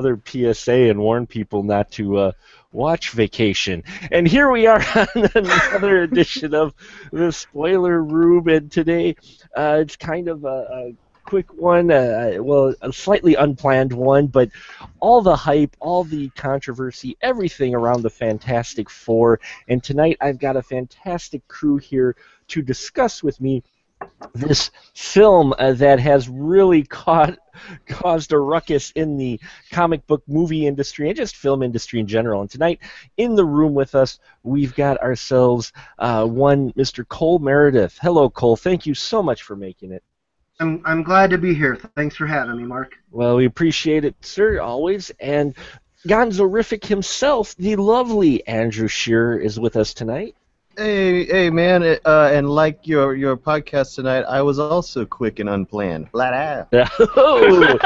another PSA and warn people not to watch Vacation. And here we are on another edition of the Spoiler Room, and today it's kind of a quick one, well, a slightly unplanned one, but all the hype, all the controversy, everything around the Fantastic Four. And tonight I've got a fantastic crew here to discuss with me this film that has really caused a ruckus in the comic book movie industry and just film industry in general. And tonight, in the room with us, we've got ourselves one Mr. Cole Meredith. Hello, Cole. Thank you so much for making it. I'm glad to be here. Thanks for having me, Mark. Well, we appreciate it, sir, always. And Gonzorific himself, the lovely Andrew Shearer, is with us tonight. Hey, man, and like your podcast tonight, I was also quick and unplanned. Flat out. Oh.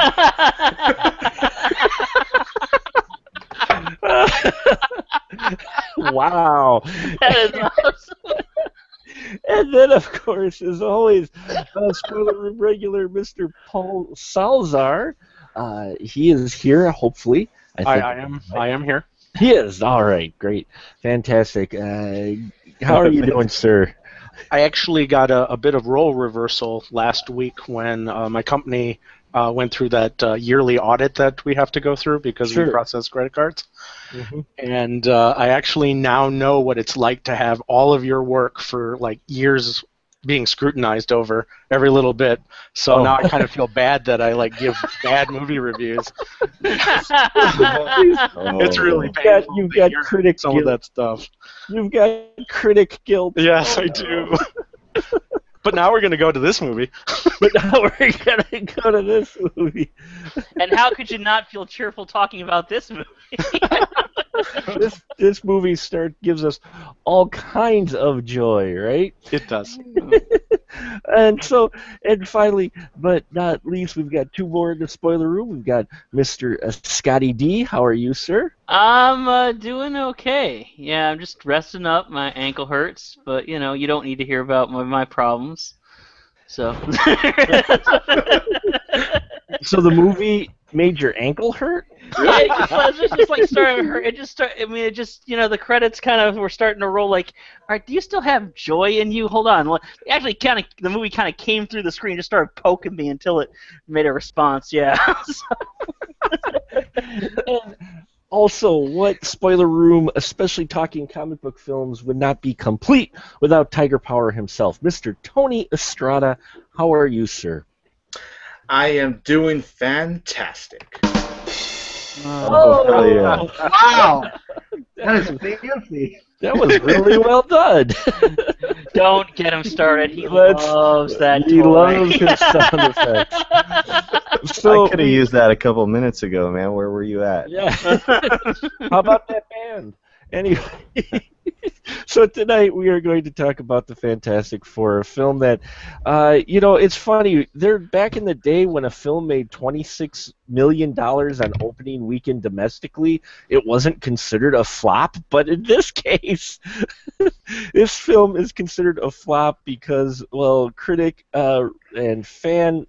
Wow. That is awesome. And then, of course, as always, Spoiler Room regular Mr. Paul Salzar. He is here, hopefully. I am here. He is. All right, great. Fantastic. How are you doing, sir? I actually got a bit of role reversal last week when my company went through that yearly audit that we have to go through because we process credit cards. Mm-hmm. And I actually now know what it's like to have all of your work for like years being scrutinized over every little bit. So now I kind of feel bad that I like give bad movie reviews. It's really painful. You've got critic some guilt. of that stuff. You've got critic guilt. Yes, I do. But now we're going to go to this movie. But now we're going to go to this movie. And how could you not feel cheerful talking about this movie? This movie gives us all kinds of joy, right? It does. And finally, but not least, we've got two more in the spoiler room. We've got Mr. Scotty D. How are you, sir? I'm doing okay. Yeah, I'm just resting up. My ankle hurts, but you don't need to hear about my problems. So. So the movie made your ankle hurt? Yeah, it just like started to hurt. The credits were starting to roll. Like, all right, do you still have joy in you? Hold on. Well, actually, the movie kind of came through the screen, just started poking me until it made a response. Yeah. And also, what spoiler room, especially talking comic book films, would not be complete without Tiger Power himself, Mr. Tony Estrada. How are you, sir? I am doing fantastic. Oh, yeah. Wow! That is fancy. That was really well done. Don't get him started. He loves that He toy. loves his sound effects. So, I could have used that a couple minutes ago, man. Where were you at? yeah. How about that band? Anyway, so tonight we are going to talk about the Fantastic Four, a film that, it's funny. They're back in the day when a film made $26 million on opening weekend domestically, it wasn't considered a flop. But in this case, this film is considered a flop because, well, critic and fan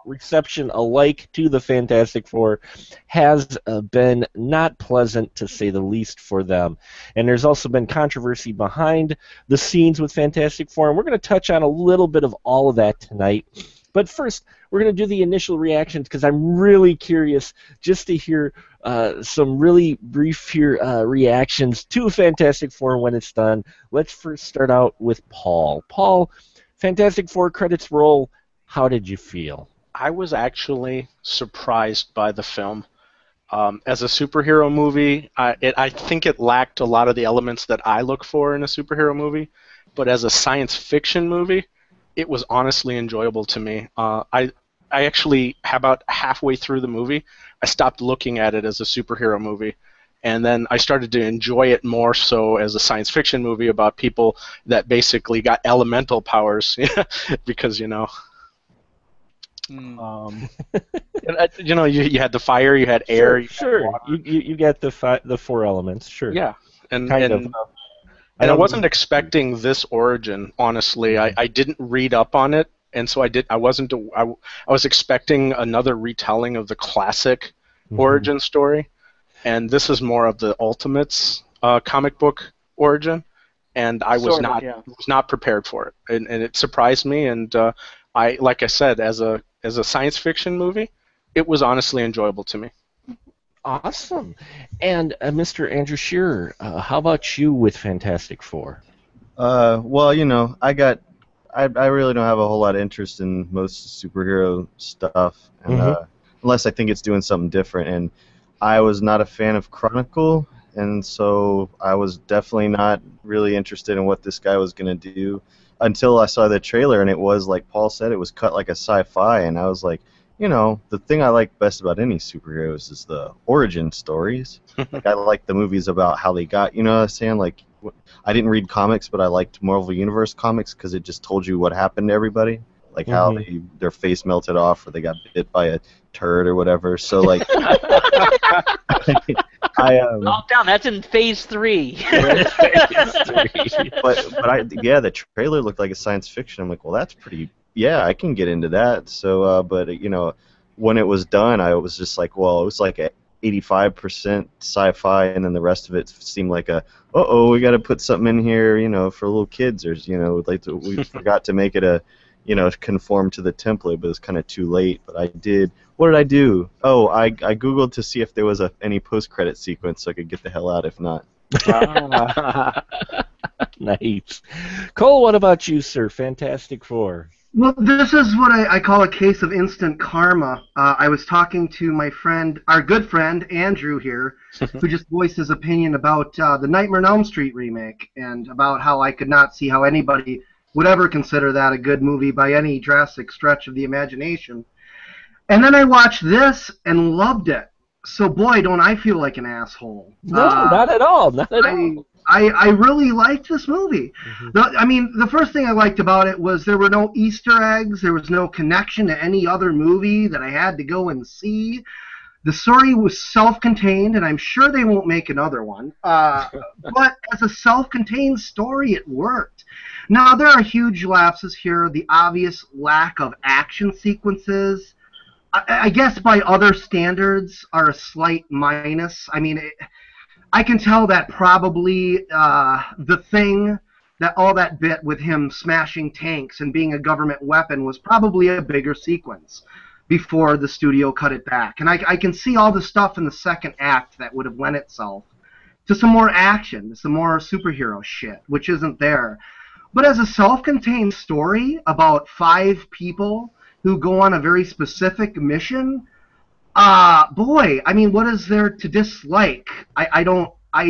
reception alike to the Fantastic Four has been not pleasant, to say the least, for them. And there's also been controversy behind the scenes with Fantastic Four, and we're going to touch on a little bit of all of that tonight. But first, we're going to do the initial reactions because I'm really curious just to hear some really brief reactions to Fantastic Four when it's done. Let's first start out with Paul. Paul, Fantastic Four credits roll. How did you feel? I was actually surprised by the film. As a superhero movie, I think it lacked a lot of the elements that I look for in a superhero movie. But as a science fiction movie, it was honestly enjoyable to me. I actually, about halfway through the movie, I stopped looking at it as a superhero movie. And then I started to enjoy it more so as a science fiction movie about people that basically got elemental powers because, you had the fire, you had air, Sure. You get the four elements, sure. Yeah, and I I wasn't expecting this origin. Honestly, I didn't read up on it, and so I was expecting another retelling of the classic origin story, and this is more of the Ultimates comic book origin, and I was not prepared for it, and it surprised me, and like I said, as a science fiction movie, it was honestly enjoyable to me. Awesome. And Mr. Andrew Shearer, how about you with Fantastic Four? Well, you know, I really don't have a whole lot of interest in most superhero stuff, and unless I think it's doing something different. And I was not a fan of Chronicle, and so I was definitely not really interested in what this guy was going to do until I saw the trailer, and it was, like Paul said, it was cut like a sci-fi, and I was like, you know, the thing I like best about any superheroes is the origin stories. Like, I like the movies about how they got, you know what I'm saying? Like, I didn't read comics, but I liked Marvel Universe comics because it just told you what happened to everybody. Like how their face melted off or they got bit by a turd or whatever. So, like, Calm down, that's in Phase 3. but the trailer looked like a science fiction. I'm like, well, that's pretty... Yeah, I can get into that. So, but you know, when it was done, I was just like, well, it was like a 85% sci-fi, and then the rest of it seemed like we got to put something in here, you know, for little kids, or you know, we forgot to make it conform to the template, but it was kind of too late. But I did. What did I do? Oh, I googled to see if there was any post-credit sequence, so I could get the hell out. If not. Nice. Cole, what about you, sir? Fantastic Four. Well, this is what I call a case of instant karma. I was talking to my friend, our good friend, Andrew here, who just voiced his opinion about the Nightmare on Elm Street remake, and about how I could not see how anybody would ever consider that a good movie by any drastic stretch of the imagination. And then I watched this and loved it. So, boy, don't I feel like an asshole. No, not at all. Not at all. I really liked this movie. The first thing I liked about it was there were no Easter eggs. There was no connection to any other movie that I had to go and see. The story was self-contained, and I'm sure they won't make another one. But as a self-contained story, it worked. Now, there are huge lapses here. The obvious lack of action sequences, I guess by other standards, are a slight minus. I mean, I can tell that probably the thing, that all that bit with him smashing tanks and being a government weapon was probably a bigger sequence before the studio cut it back. And I can see all the stuff in the second act that would have lent itself to some more action, to some more superhero shit, which isn't there. But as a self-contained story about 5 people who go on a very specific mission, boy, I mean, what is there to dislike? I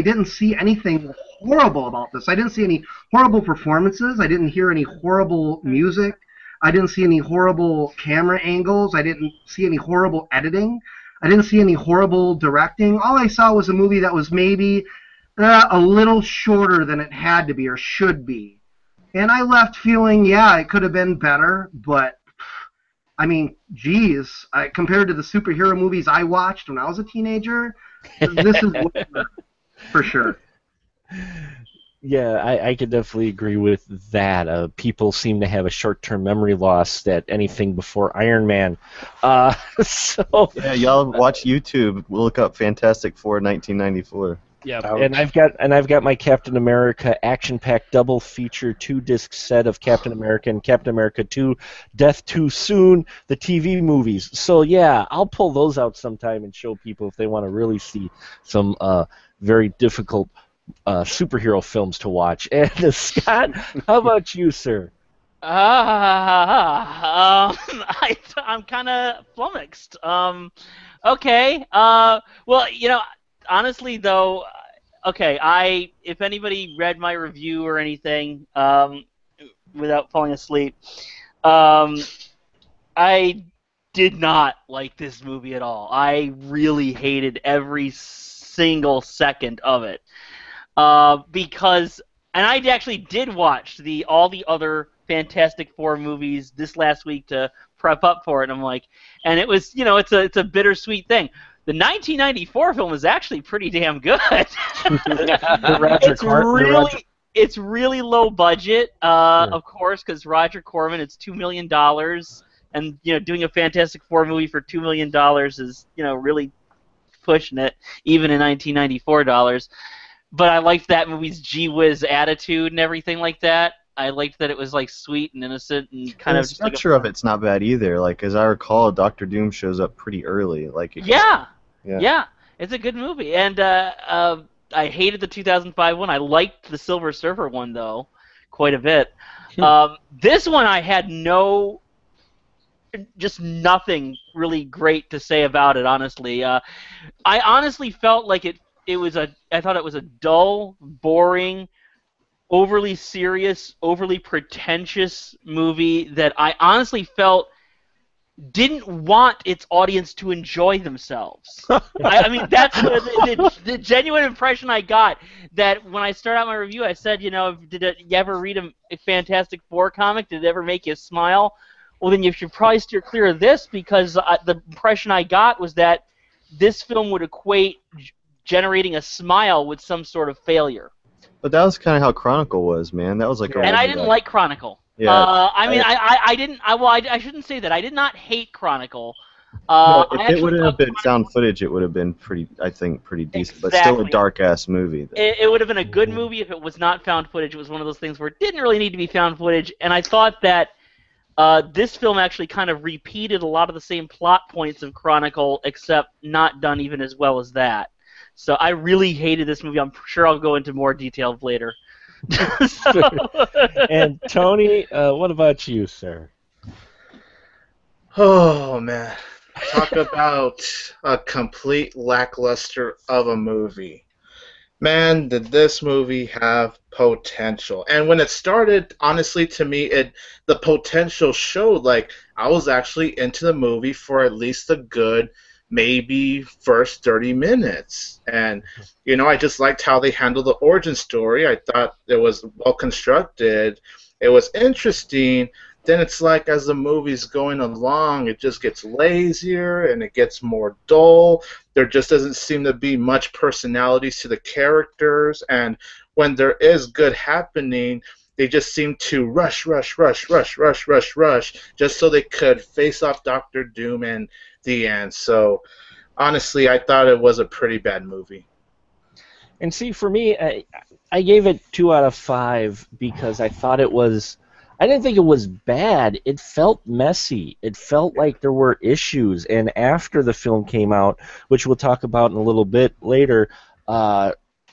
didn't see anything horrible about this. I didn't see any horrible performances. I didn't hear any horrible music. I didn't see any horrible camera angles. I didn't see any horrible editing. I didn't see any horrible directing. All I saw was a movie that was maybe a little shorter than it had to be or should be. And I left feeling, yeah, it could have been better, but I mean, geez, compared to the superhero movies I watched when I was a teenager, this is for sure. Yeah, I could definitely agree with that. People seem to have a short-term memory loss that anything before Iron Man. So yeah, y'all watch YouTube. Look up Fantastic Four 1994. Yeah, and I've got my Captain America action-packed double feature 2-disc set of Captain America and Captain America 2 Death Too Soon, the TV movies. So yeah, I'll pull those out sometime and show people if they want to really see some very difficult superhero films to watch. And Scott, how about you, sir? I'm kind of flummoxed. Okay. Well, you know, honestly, though, okay, if anybody read my review or anything, without falling asleep, I did not like this movie at all. I really hated every single second of it. Because, and I actually did watch all the other Fantastic Four movies this last week to prep up for it, and I'm like, and it was, you know, it's a bittersweet thing. The 1994 film is actually pretty damn good. It's really low budget, of course, because Roger Corman, it's $2 million, and you know, doing a Fantastic Four movie for $2 million is, you know, really pushing it, even in 1994 dollars. But I liked that movie's gee whiz attitude and everything like that. I liked that it was like sweet and innocent and kind And of the just like structure of it's not bad either. Like as I recall, Doctor Doom shows up pretty early. Like yeah, Yeah. yeah, it's a good movie. And I hated the 2005 one. I liked the Silver Surfer one though, quite a bit. This one I had just nothing really great to say about it. Honestly, I honestly felt like I thought it was a dull, boring, overly serious, overly pretentious movie that I honestly felt didn't want its audience to enjoy themselves. I mean, that's the genuine impression I got. That when I started out my review, I said, did you ever read a Fantastic Four comic? Did it ever make you smile? Well, then you should probably steer clear of this, because the impression I got was that this film would equate generating a smile with some sort of failure. But that was kind of how Chronicle was, man. That was like And I didn't like Chronicle. Yeah. I didn't. I shouldn't say that. I did not hate Chronicle. No, if it wouldn't have been found footage, it would have been pretty decent, but still a dark-ass movie. It would have been a good movie if it was not found footage. It was one of those things where it didn't really need to be found footage, and I thought that this film actually kind of repeated a lot of the same plot points of Chronicle, except not done even as well as that. So I really hated this movie. I'm sure I'll go into more detail later. And Tony, what about you, sir? Oh, man. Talk about a complete lackluster of a movie. Man, did this movie have potential. And when it started, honestly, to me, the potential showed. Like, I was actually into the movie for at least a good, maybe first 30 minutes. And, I just liked how they handled the origin story. I thought it was well constructed. It was interesting. Then it's like as the movie's going along, it just gets lazier and it gets more dull. There just doesn't seem to be much personalities to the characters. And when there is good happening, they just seem to rush, just so they could face off Doctor Doom and the end. So, honestly, I thought it was a pretty bad movie. And see, for me, I gave it 2 out of 5 because I thought it was. I didn't think it was bad. It felt messy. It felt like there were issues. And after the film came out, which we'll talk about in a little bit later,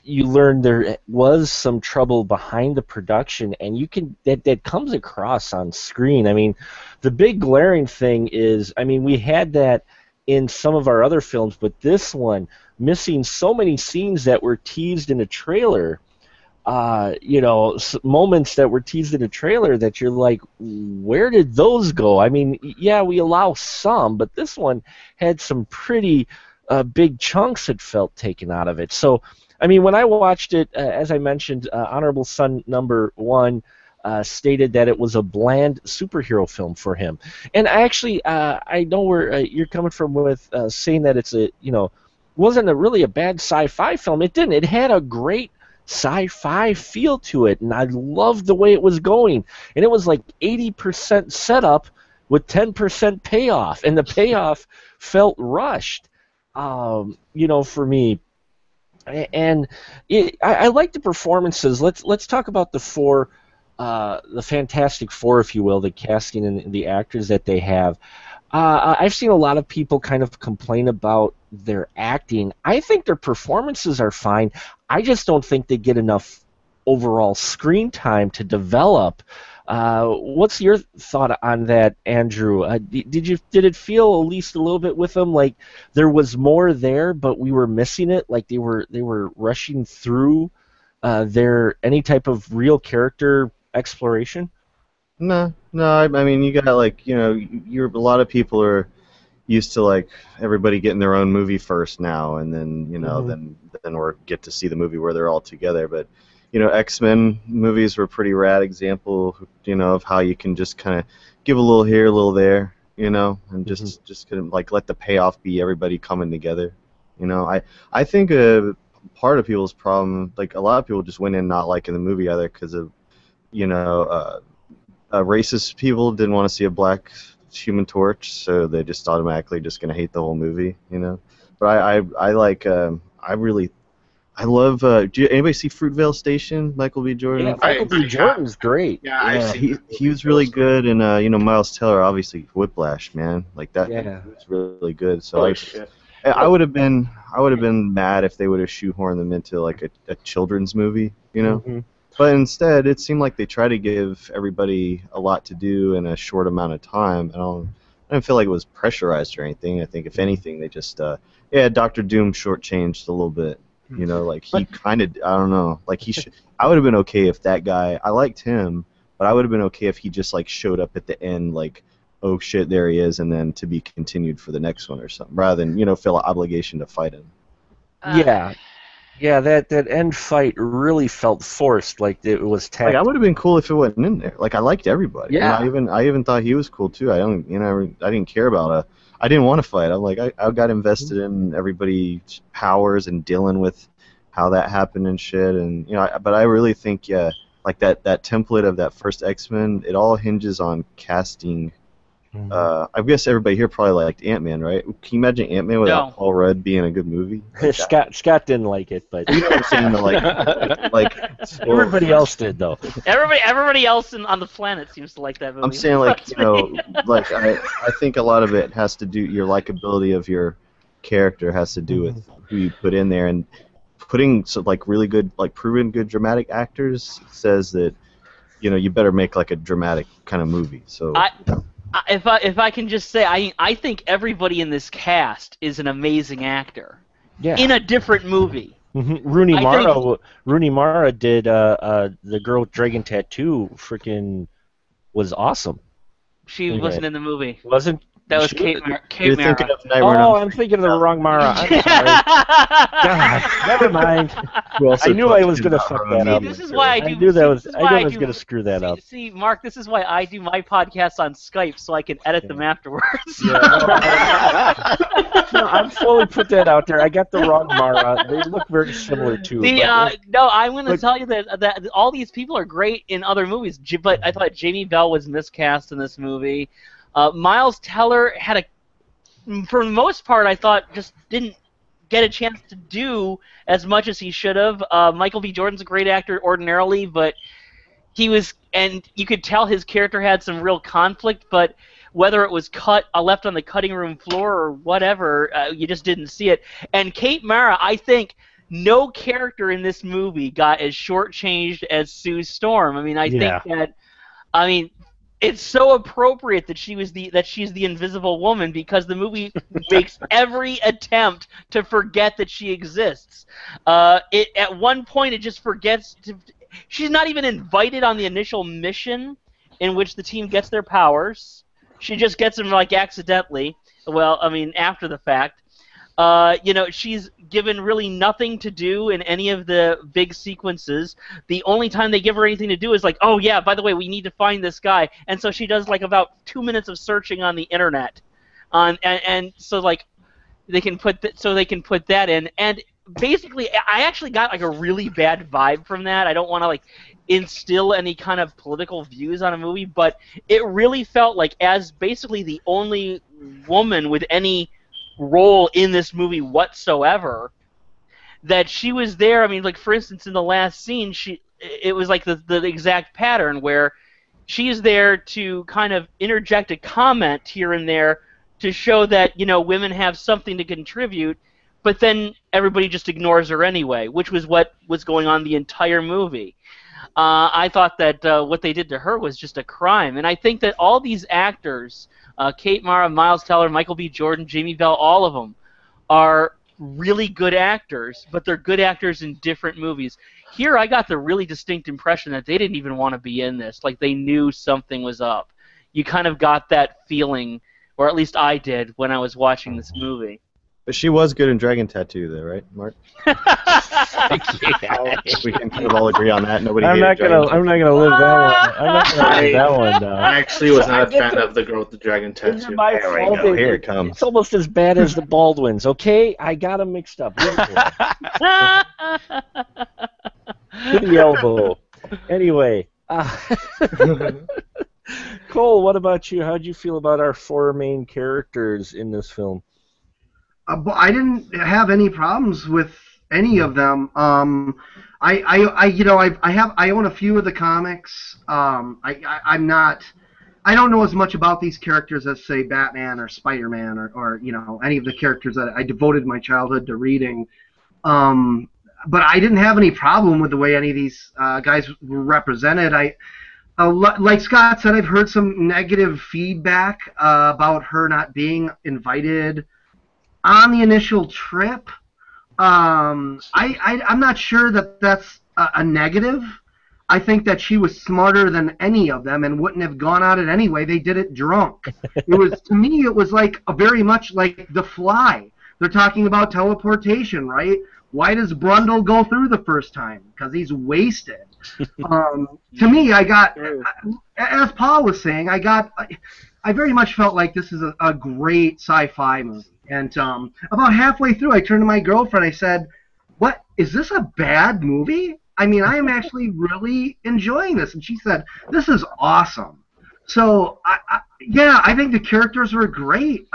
you learn there was some trouble behind the production, and that comes across on screen. I mean, the big glaring thing is, we had that in some of our other films, but this one, missing so many scenes that were teased in a trailer, moments that were teased in a trailer that you're like, where did those go? Yeah, we allow some, but this one had some pretty big chunks, it felt, taken out of it. So, when I watched it, as I mentioned, Honorable Son number 1 stated that it was a bland superhero film for him. And I know where you're coming from with saying that it's wasn't really a bad sci-fi film. It didn't. It had a great sci-fi feel to it, and I loved the way it was going. And it was like 80% setup with 10% payoff, and the payoff felt rushed, for me. And I like the performances. Let's talk about the Fantastic Four, if you will, the casting and the actors that they have. I've seen a lot of people kind of complain about their acting. I think their performances are fine. I just don't think they get enough overall screen time to develop. What's your thought on that, Andrew? Did it feel at least a little bit with them like there was more there, but we were missing it? Like they were rushing through any type of real character exploration? No. You got a lot of people are used to everybody getting their own movie first now, and then then we get to see the movie where they're all together. But X-Men movies were a pretty rad example, of how you can just kind of give a little here, a little there, and just kind of let the payoff be everybody coming together. I think part of people's problem, a lot of people just went in not liking the movie either because of racist people didn't want to see a black Human Torch, so they just automatically just gonna hate the whole movie, But I like I love. Do anybody see Fruitvale Station? Michael B. Jordan. Yeah, Michael B. Jordan's great. Yeah, I've Yeah, seen he was really good, and Miles Teller, obviously Whiplash, man, like that. Yeah. He was really good. So Holy shit. I would have been mad if they would have shoehorned them into like a children's movie, Mhm. But instead, it seemed like they tried to give everybody a lot to do in a short amount of time. I didn't feel like it was pressurized or anything. I think if anything, they just Dr. Doom shortchanged a little bit. Like he kind of, I don't know, like he should. I would have been okay if that guy. I liked him, but I would have been okay if he just like showed up at the end, like, oh shit, there he is, and then to be continued for the next one or something, rather than feel an obligation to fight him. Yeah, that end fight really felt forced, like it was Like tacked. I would have been cool if it wasn't in there. Like I liked everybody. Yeah. And I even thought he was cool too. I didn't care about I didn't want to fight. I'm like I got invested in everybody's powers and dealing with how that happened and shit. And but I really think like that template of that first X-Men, it all hinges on casting. I guess everybody here probably liked Ant-Man, right? Can you imagine Ant-Man without No. Paul Rudd being a good movie? Like that? Scott didn't like it, but You know what I'm saying? Like everybody else did, though. Everybody else on the planet seems to like that movie. I'm saying, like, like I think a lot of it has to do, your likability of your character has to do with who you put in there, and putting like really good, like proven good dramatic actors says that you better make like a dramatic kind of movie. So If I can just say, I think everybody in this cast is an amazing actor. Yeah. In a different movie. Rooney Mara did the girl with dragon tattoo. Freaking was awesome. She wasn't in the movie. Wasn't? That was She- Kate you're Mara. thinking of Nightmare on Oh, Elm I'm thinking of the wrong Mara. I'm sorry. God, never mind. who also I knew I talks was gonna about fuck her that own up. media This is career. why I I do. knew that was. this is I why knew I was do- gonna screw that up. See, Mark, this is why I do my podcasts on Skype, so I can edit them afterwards. No, I'm slowly put that out there. I got the wrong Mara. They look very similar too. No, I'm going to but- tell you that all these people are great in other movies, but I thought Jamie Bell was miscast in this movie. Miles Teller had for the most part, I thought just didn't get a chance to do as much as he should have. Michael B. Jordan's a great actor ordinarily, but he was, and you could tell his character had some real conflict, but whether it was left on the cutting room floor or whatever, you just didn't see it. And Kate Mara, I think no character in this movie got as shortchanged as Sue Storm. I mean, I think that, it's so appropriate that she's the Invisible Woman, because the movie makes every attempt to forget that she exists. At one point, it just forgets. She's not even invited on the initial mission in which the team gets their powers. She just gets them like accidentally. Well, after the fact. She's given really nothing to do in any of the big sequences. The only time they give her anything to do is like, oh yeah, by the way, we need to find this guy, and so she does like about 2 minutes of searching on the internet, and so like they can put that in, and basically I actually got like a really bad vibe from that. I don't want to like instill any kind of political views on a movie, but it really felt like, as basically the only woman with any role in this movie whatsoever, that she was there. Like for instance, in the last scene, it was like the exact pattern where she is there to kind of interject a comment here and there to show that women have something to contribute, but then everybody just ignores her anyway, which was what was going on the entire movie. I thought that what they did to her was just a crime, and I think that all these actors, Kate Mara, Miles Teller, Michael B. Jordan, Jamie Bell, all of them are really good actors, but they're good actors in different movies. Here I got the really distinct impression that they didn't even want to be in this, like they knew something was up. You kind of got that feeling, or at least I did, when I was watching this movie. But she was good in Dragon Tattoo, though, right, Mark? We can kind of all agree on that. Nobody. I'm not gonna live that one. I'm not gonna live that one down. I actually was not a fan of the girl with the dragon This is tattoo. my There we fault. go. Here it comes. It's almost as bad as the Baldwins. Okay, I got them mixed up. To the elbow. Anyway, Cole, what about you? How'd you feel about our four main characters in this film? but I didn't have any problems with any of them. I own a few of the comics. I'm not. I don't know as much about these characters as, say, Batman or Spider-Man or any of the characters that I devoted my childhood to reading. But I didn't have any problem with the way any of these guys were represented. Like Scott said, I've heard some negative feedback about her not being invited on the initial trip. I'm not sure that that's a negative. I think that she was smarter than any of them and wouldn't have gone on it anyway. They did it drunk. To me, it was like very much like The Fly. They're talking about teleportation, right? Why does Brundle go through the first time? Because he's wasted. To me, as Paul was saying, I very much felt like this is a great sci-fi movie. And about halfway through, I turned to my girlfriend. I said, "What, is this a bad movie? I mean, I am actually really enjoying this." And she said, "This is awesome." So, I think the characters were great.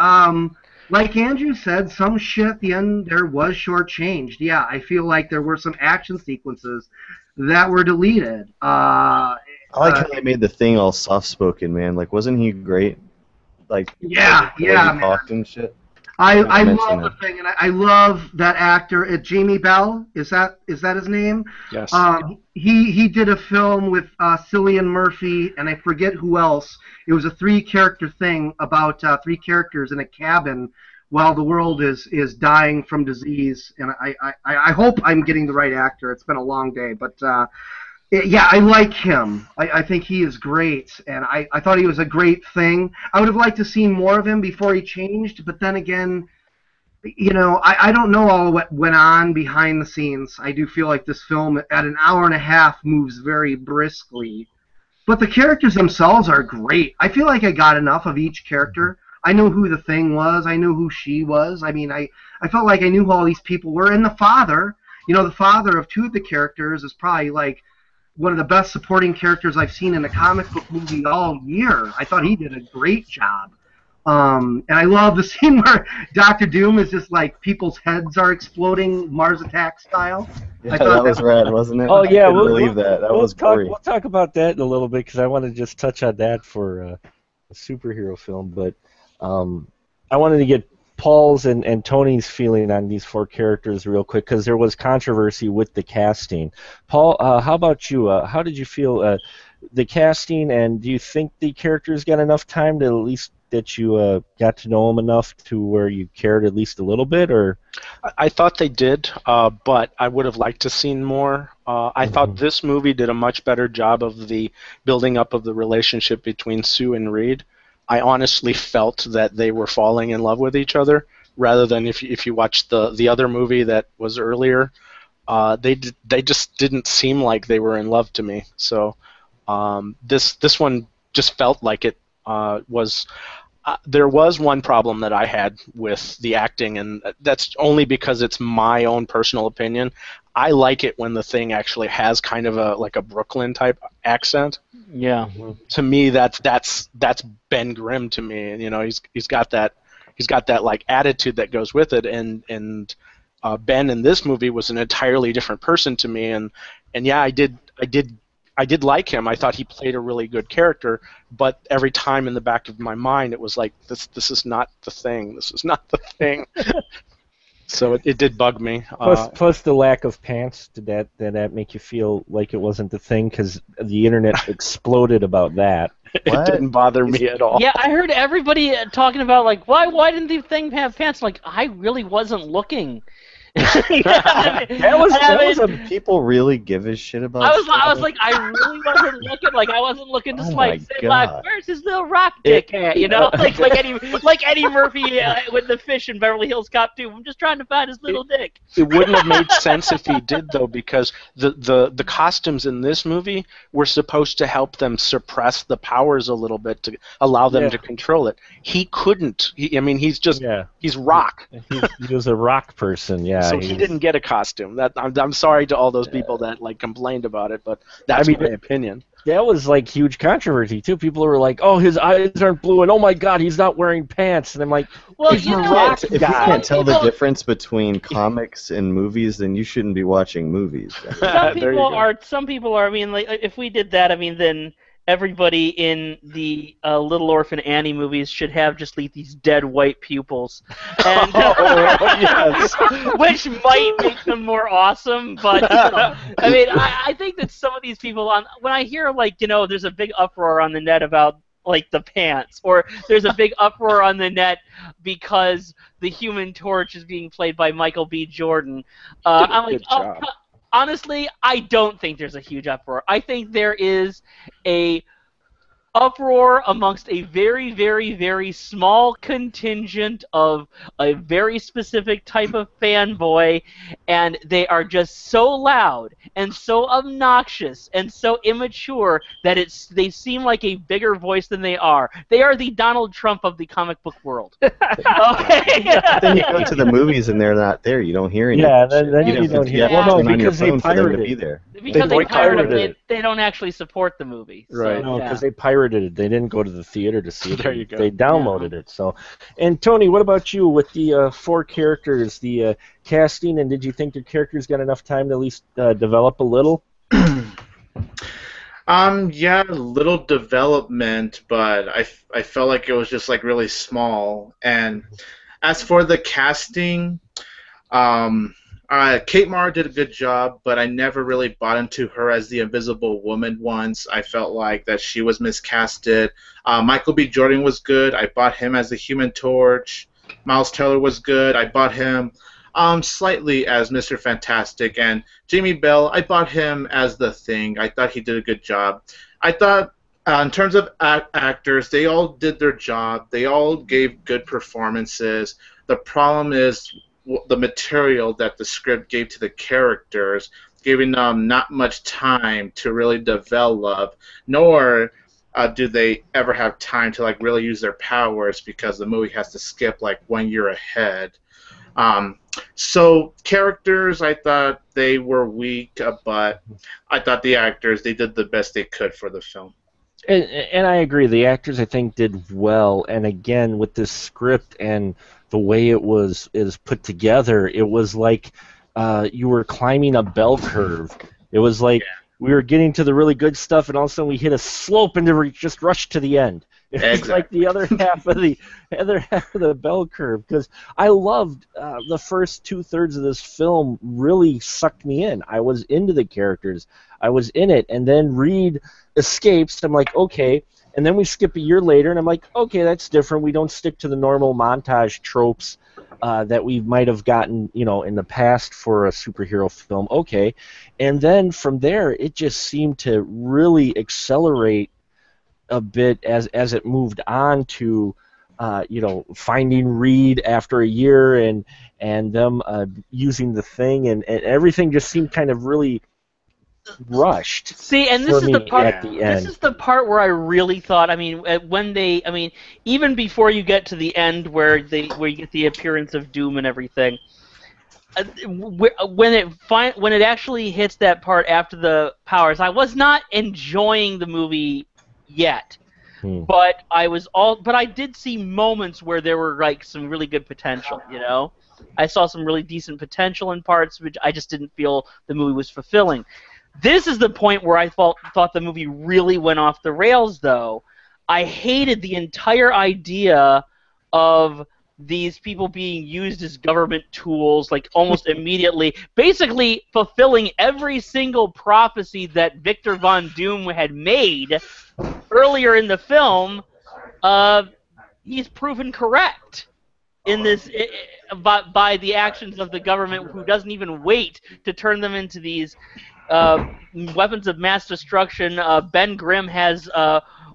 Like Andrew said, some shit at the end there was shortchanged. Yeah, I feel like there were some action sequences that were deleted. I like how they made the Thing all soft-spoken, man. Like, wasn't he great? Like, the way he talked and shit. I love the Thing, and I love that actor. Jamie Bell, is that his name? Yes. He did a film with Cillian Murphy, and I forget who else. It was a 3-character thing about 3 characters in a cabin while the world is dying from disease. And I hope I'm getting the right actor. It's been a long day, but I like him. I think he is great, and I thought he was a great Thing. I would have liked to see more of him before he changed, but then again, I don't know all what went on behind the scenes. I do feel like this film, at an hour and a half, moves very briskly. But the characters themselves are great. I feel like I got enough of each character. I knew who the Thing was. I knew who she was. I mean, I felt like I knew who all these people were. And the father, the father of 2 of the characters is probably like one of the best supporting characters I've seen in a comic book movie all year. I thought he did a great job. And I love the scene where Dr. Doom is just like people's heads are exploding Mars Attack style. Yeah, that was rad, wasn't it? Oh yeah, I couldn't believe that. That was gory. We'll talk about that in a little bit because I want to just touch on that for a superhero film. But I wanted to get Paul's and Tony's feeling on these 4 characters real quick because there was controversy with the casting. Paul, how about you? How did you feel the casting, and do you think the characters got enough time to at least that you got to know them enough to where you cared at least a little bit, or? I thought they did, but I would have liked to seen more. I thought this movie did a much better job of the building up of the relationship between Sue and Reed. I honestly felt that they were falling in love with each other, rather than if you watch the other movie that was earlier, they just didn't seem like they were in love to me. So this one just felt like it was. There was one problem that I had with the acting, and that's only because it's my own personal opinion. I like it when the Thing actually has kind of a Brooklyn type accent. Yeah. To me, that's Ben Grimm to me. He's got that like attitude that goes with it, and Ben in this movie was an entirely different person to me, and yeah, I did like him. I thought he played a really good character, but every time in the back of my mind, it was like, this is not the Thing. This is not the Thing. So it did bug me. Plus the lack of pants, did that make you feel like it wasn't the Thing? Because the internet exploded about that. It didn't bother me at all. Yeah, I heard everybody talking about, like, why didn't the Thing have pants? Like, I really wasn't looking. People really give a shit about. I was like, I really wasn't looking. Like, I wasn't looking to say, like, where's his little rock dick hat? Like Eddie Murphy with the fish in Beverly Hills Cop 2. I'm just trying to find his little dick. It wouldn't have made sense if he did, though, because the costumes in this movie were supposed to help them suppress the powers a little bit to allow them to control it. He couldn't. He's rock. He was a rock person. Yeah. so he didn't get a costume. I'm sorry to all those people that like complained about it, but that's my opinion. That was like huge controversy too. People were like, "Oh, his eyes aren't blue," and "Oh my God, he's not wearing pants." And I'm like, well, he's you a know, rock If you guy. can't tell the difference between comics and movies, then you shouldn't be watching movies. some There you people go. are. Some people are. I mean, like if we did that, I mean, then everybody in the Little Orphan Annie movies should have just like these dead white pupils, and yes. which might make them more awesome. But I mean, I think that some of these people when I hear like there's a big uproar on the net about like the pants, or there's a big uproar on the net because the Human Torch is being played by Michael B. Jordan. I'm like, good job. Honestly, I don't think there's a huge uproar. I think there is a uproar amongst a very, very, very small contingent of a very specific type of fanboy, and they are just so loud and so obnoxious and so immature that they seem like a bigger voice than they are. They are the Donald Trump of the comic book world. Okay? Then you go to the movies and they're not there. You don't hear anything. Yeah, then you don't hear. You have Well, to no, turn on your because they phone for them to pirated be it. there. Because they boycotted pirated it. they don't actually support the movie. So, Right. No, yeah. because they pirated it. They didn't go to the theater to see it. There you go. They downloaded it. So, and Tony, what about you with the 4 characters, the casting, and did you think your characters got enough time to at least develop a little? Yeah, little development, but I felt like it was just like really small. And as for the casting, Kate Mara did a good job, but I never really bought into her as the Invisible Woman once. I felt like that she was miscasted. Michael B. Jordan was good. I bought him as the Human Torch. Miles Teller was good. I bought him slightly as Mr. Fantastic. And Jamie Bell, I bought him as the Thing. I thought he did a good job. I thought in terms of actors, they all did their job. They all gave good performances. The problem is the material that the script gave to the characters, giving them not much time to really develop, nor do they ever have time to like really use their powers because the movie has to skip like 1 year ahead. So characters, I thought they were weak, but I thought the actors, they did the best they could for the film. And I agree. The actors, I think, did well. And again, with this script and the way is put together, it was like you were climbing a bell curve. It was like we were getting to the really good stuff, and all of a sudden we hit a slope and we just rushed to the end. It was like the other half of the bell curve. Because I loved the first 2/3 of this film. Really sucked me in. I was into the characters. I was in it, and then Reed escapes. I'm like, okay. And then we skip a year later, and I'm like, okay, that's different. We don't stick to the normal montage tropes that we might have gotten, in the past for a superhero film. Okay. And then from there, it just seemed to really accelerate a bit as it moved on to, finding Reed after a year and them using the Thing, and everything just seemed kind of really rushed. See, and this for is the me part. at the end. This is the part where I really thought. I mean, even before you get to the end, where you get the appearance of Doom and everything, when it actually hits that part after the powers, I was not enjoying the movie yet. But I did see moments where there were like some really good potential. I saw some really decent potential in parts, which I just didn't feel the movie was fulfilling. This is the point where I thought the movie really went off the rails, though. I hated the entire idea of these people being used as government tools, like almost immediately, basically fulfilling every single prophecy that Victor Von Doom had made earlier in the film. He's proven correct in this by the actions of the government, who doesn't even wait to turn them into these weapons of mass destruction. Ben Grimm has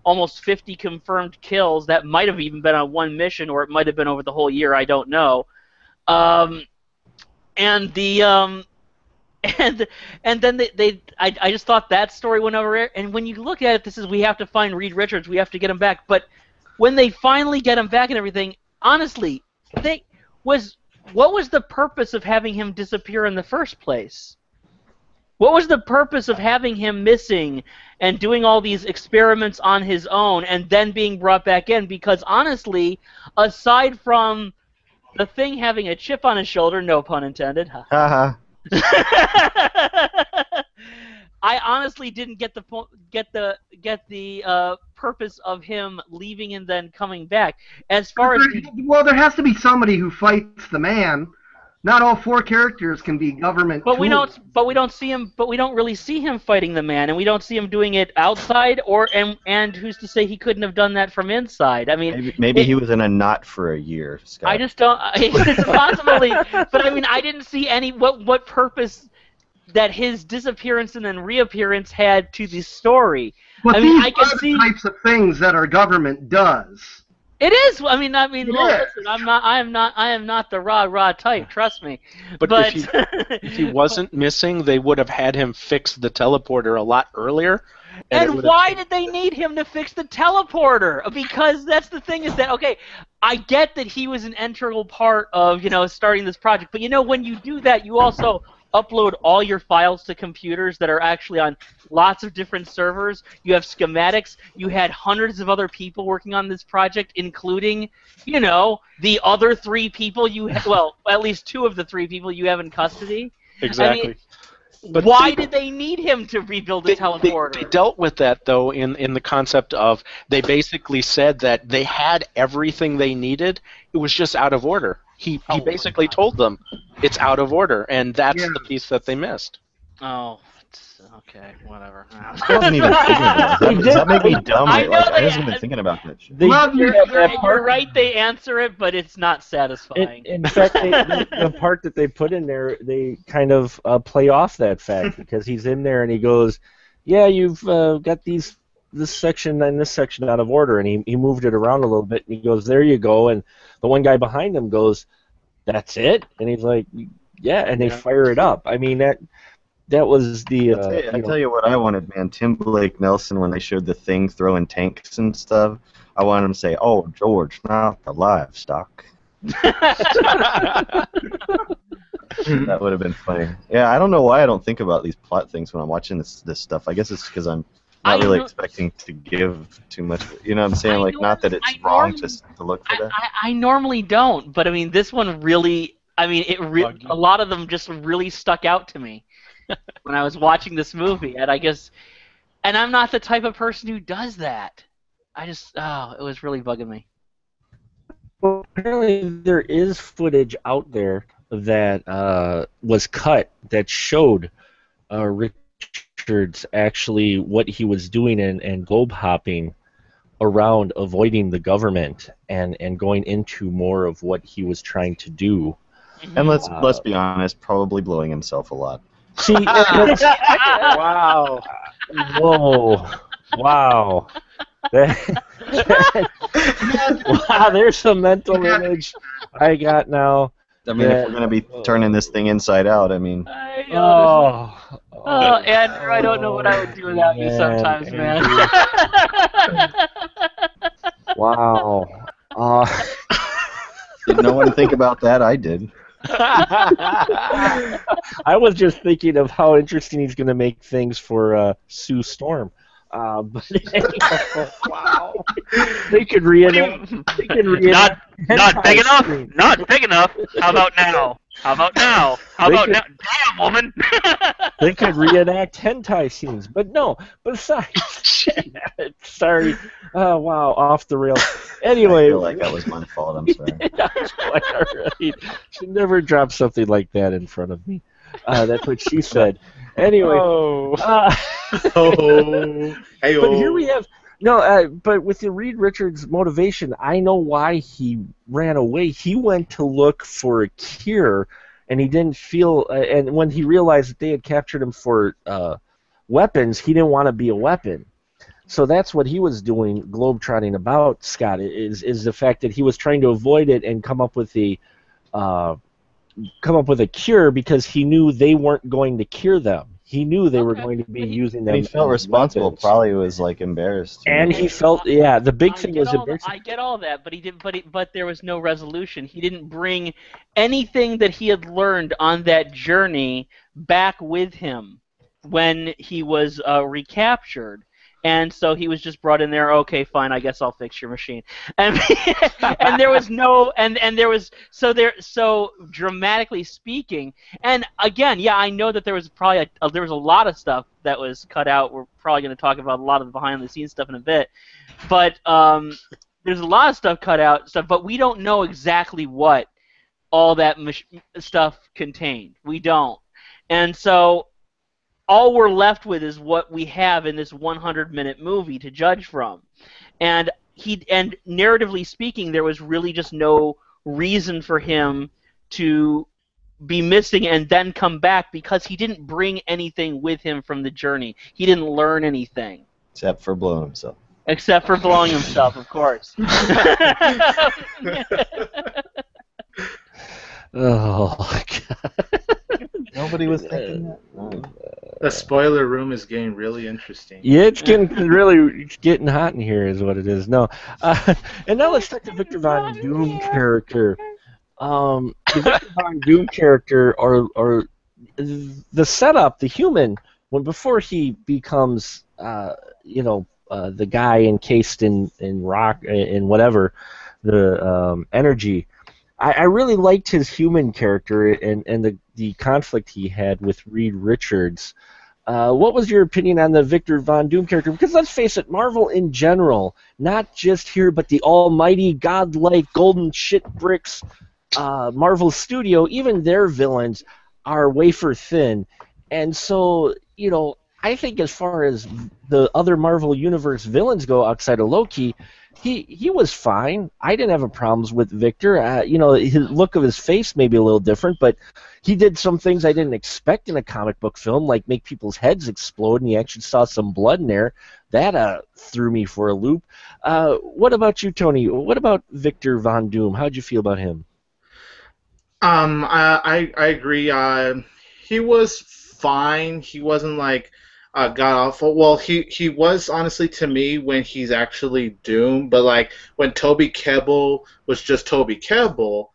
almost 50 confirmed kills. That might have even been on one mission, or it might have been over the whole year. I don't know. And then I just thought that story went over there. And when you look at it, we have to find Reed Richards. We have to get him back. But when they finally get him back and everything, honestly, what was the purpose of having him disappear in the first place? What was the purpose of having him missing and doing all these experiments on his own and then being brought back in? Because honestly, aside from the Thing having a chip on his shoulder, no pun intended. Haha. I honestly didn't get the purpose of him leaving and then coming back. As far as well, there has to be somebody who fights the man. Not all 4 characters can be government. But we don't see him. But we don't really see him fighting the man, and we don't see him doing it outside. And who's to say he couldn't have done that from inside? I mean, maybe he was in a knot for a year, Scott. I just don't. It's possibly, but I mean, I didn't see any what purpose that his disappearance and then reappearance had to the story. But I mean, these I can are see the types of things that our government does. it is. I mean, listen, I am not the rah type. Trust me. But if he wasn't missing, they would have had him fix the teleporter a lot earlier. And why did they need him to fix the teleporter? Because that's the thing is that, okay, I get that he was an integral part of, starting this project. But, when you do that, you also upload all your files to computers that are actually on lots of different servers. You have schematics. You had hundreds of other people working on this project, including, the other 3 people well, at least 2 of the 3 people you have in custody. Exactly. I mean, but why did they need him to rebuild the teleporter? They dealt with that, though, in the concept of they basically said that they had everything they needed. It was just out of order. He basically told them it's out of order, and that's the piece that they missed. Oh, okay, whatever. I wasn't even thinking about it. Does that make me dumb? I wasn't even thinking about that shit. You're right, they answer it, but it's not satisfying. In fact, the part that they put in there, they kind of play off that fact, because he's in there and he goes, yeah, you've got this section and this section out of order, and he moved it around a little bit, and he goes, there you go, and the one guy behind him goes, that's it? And he's like, yeah, and they fire it up. I mean, that was the... I tell you what I wanted, man. Tim Blake Nelson, when they showed the Thing throwing tanks and stuff, I wanted him to say, oh, George, not the livestock. That would have been funny. Yeah, I don't know why I don't think about these plot things when I'm watching this stuff. I guess it's because I'm not really expecting to give too much. You know what I'm saying? Like, not that it's wrong to look for that. I normally don't, but I mean, this one really... I mean, a lot of them just really stuck out to me when I was watching this movie, and I'm not the type of person who does that. It was really bugging me. Well, apparently there is footage out there that was cut that showed Richards actually what he was doing and globe hopping around, avoiding the government and going into more of what he was trying to do. And let's be honest, probably blowing himself a lot. See, wow. Whoa. Wow. Wow, there's some mental image I got now. I mean, if we're going to be turning this thing inside out, I mean... Andrew, I don't know what I would do without you sometimes, man. Wow. Did no one think about that? I did. I was just thinking of how interesting he's going to make things for Sue Storm. But wow, they could reenact. Not big enough. Not big enough. How about now? How about now? Damn, woman. They could reenact hentai scenes, but no. Besides, sorry. Oh wow, off the rails. Anyway, I feel like that was my fault. I'm sorry. She never dropped something like that in front of me. That's what she said. Anyway. But here we have but with the Reed Richards motivation, I know why he ran away. He went to look for a cure, and he didn't feel. And when he realized that they had captured him for weapons, he didn't want to be a weapon. So that's what he was doing, globetrotting about. Scott is the fact that he was trying to avoid it and come up with a cure because he knew they weren't going to cure them. He knew they were Okay. going to be But he- using them. And he felt as responsible. weapons. Probably was like embarrassed. you And know. he felt, the big thing was embarrassing. I get all that, but he did. But there was no resolution. He didn't bring anything that he had learned on that journey back with him when he was recaptured. And so he was just brought in there. Okay, fine. I guess I'll fix your machine. And and there was no and there was so dramatically speaking. And again, yeah, I know that there was probably there was a lot of stuff that was cut out. We're probably going to talk about a lot of the behind the scenes stuff in a bit, but there's a lot of stuff cut out. But we don't know exactly what all that stuff contained. We don't, and so all we're left with is what we have in this 100-minute movie to judge from. And narratively speaking, there was really just no reason for him to be missing and then come back because he didn't bring anything with him from the journey. He didn't learn anything. Except for blowing himself. Except for blowing himself, of course. Oh, God. Nobody was thinking that. No. The spoiler room is getting really interesting. Yeah, it's getting hot in here, is what it is. No, and now let's talk the Victor Von Doom character. The Victor Von Doom character, or the setup, the human, before he becomes, the guy encased in rock, in whatever, the energy. I really liked his human character and the conflict he had with Reed Richards. What was your opinion on the Victor Von Doom character? Because let's face it, Marvel in general, not just here, but the almighty, godlike, golden shit bricks Marvel studio, even their villains are wafer thin. And so, I think as far as the other Marvel Universe villains go outside of Loki, he was fine. I didn't have a problems with Victor. His look of his face may be a little different, but he did some things I didn't expect in a comic book film, like make people's heads explode, and you actually saw some blood in there. That threw me for a loop. What about you, Tony? What about Victor Von Doom? How'd you feel about him? I agree. He was fine. He wasn't like god awful. Well, he was honestly to me when he's actually Doom, but like when Toby Kebbell was just Toby Kebbell.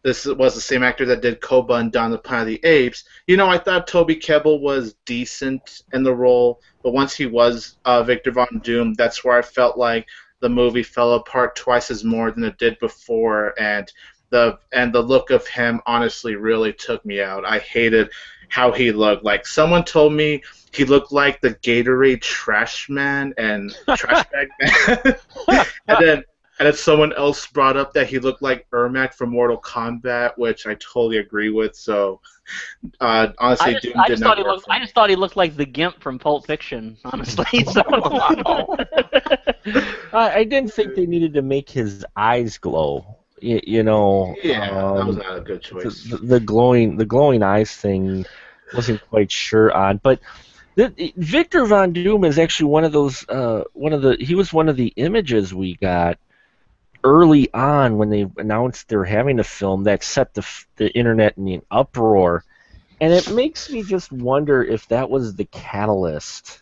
This was the same actor that did Koba and Dawn of the Planet of the Apes. I thought Toby Kebbell was decent in the role, but once he was Victor Von Doom, that's where I felt like the movie fell apart twice as more than it did before, and the look of him honestly really took me out. I hated how he looked. Like, someone told me he looked like the Gatorade Trash Man and Trash Bag Man. and then someone else brought up that he looked like Ermac from Mortal Kombat, which I totally agree with. So, honestly, Doom did not work for me. I just thought he looked like the Gimp from Pulp Fiction, honestly. So. I didn't think they needed to make his eyes glow. Yeah, that was not a good choice. The glowing eyes thing wasn't quite sure on, but Victor Von Doom is actually one of those. He was one of the images we got early on when they announced they're having a film that set the internet in an uproar, and it makes me just wonder if that was the catalyst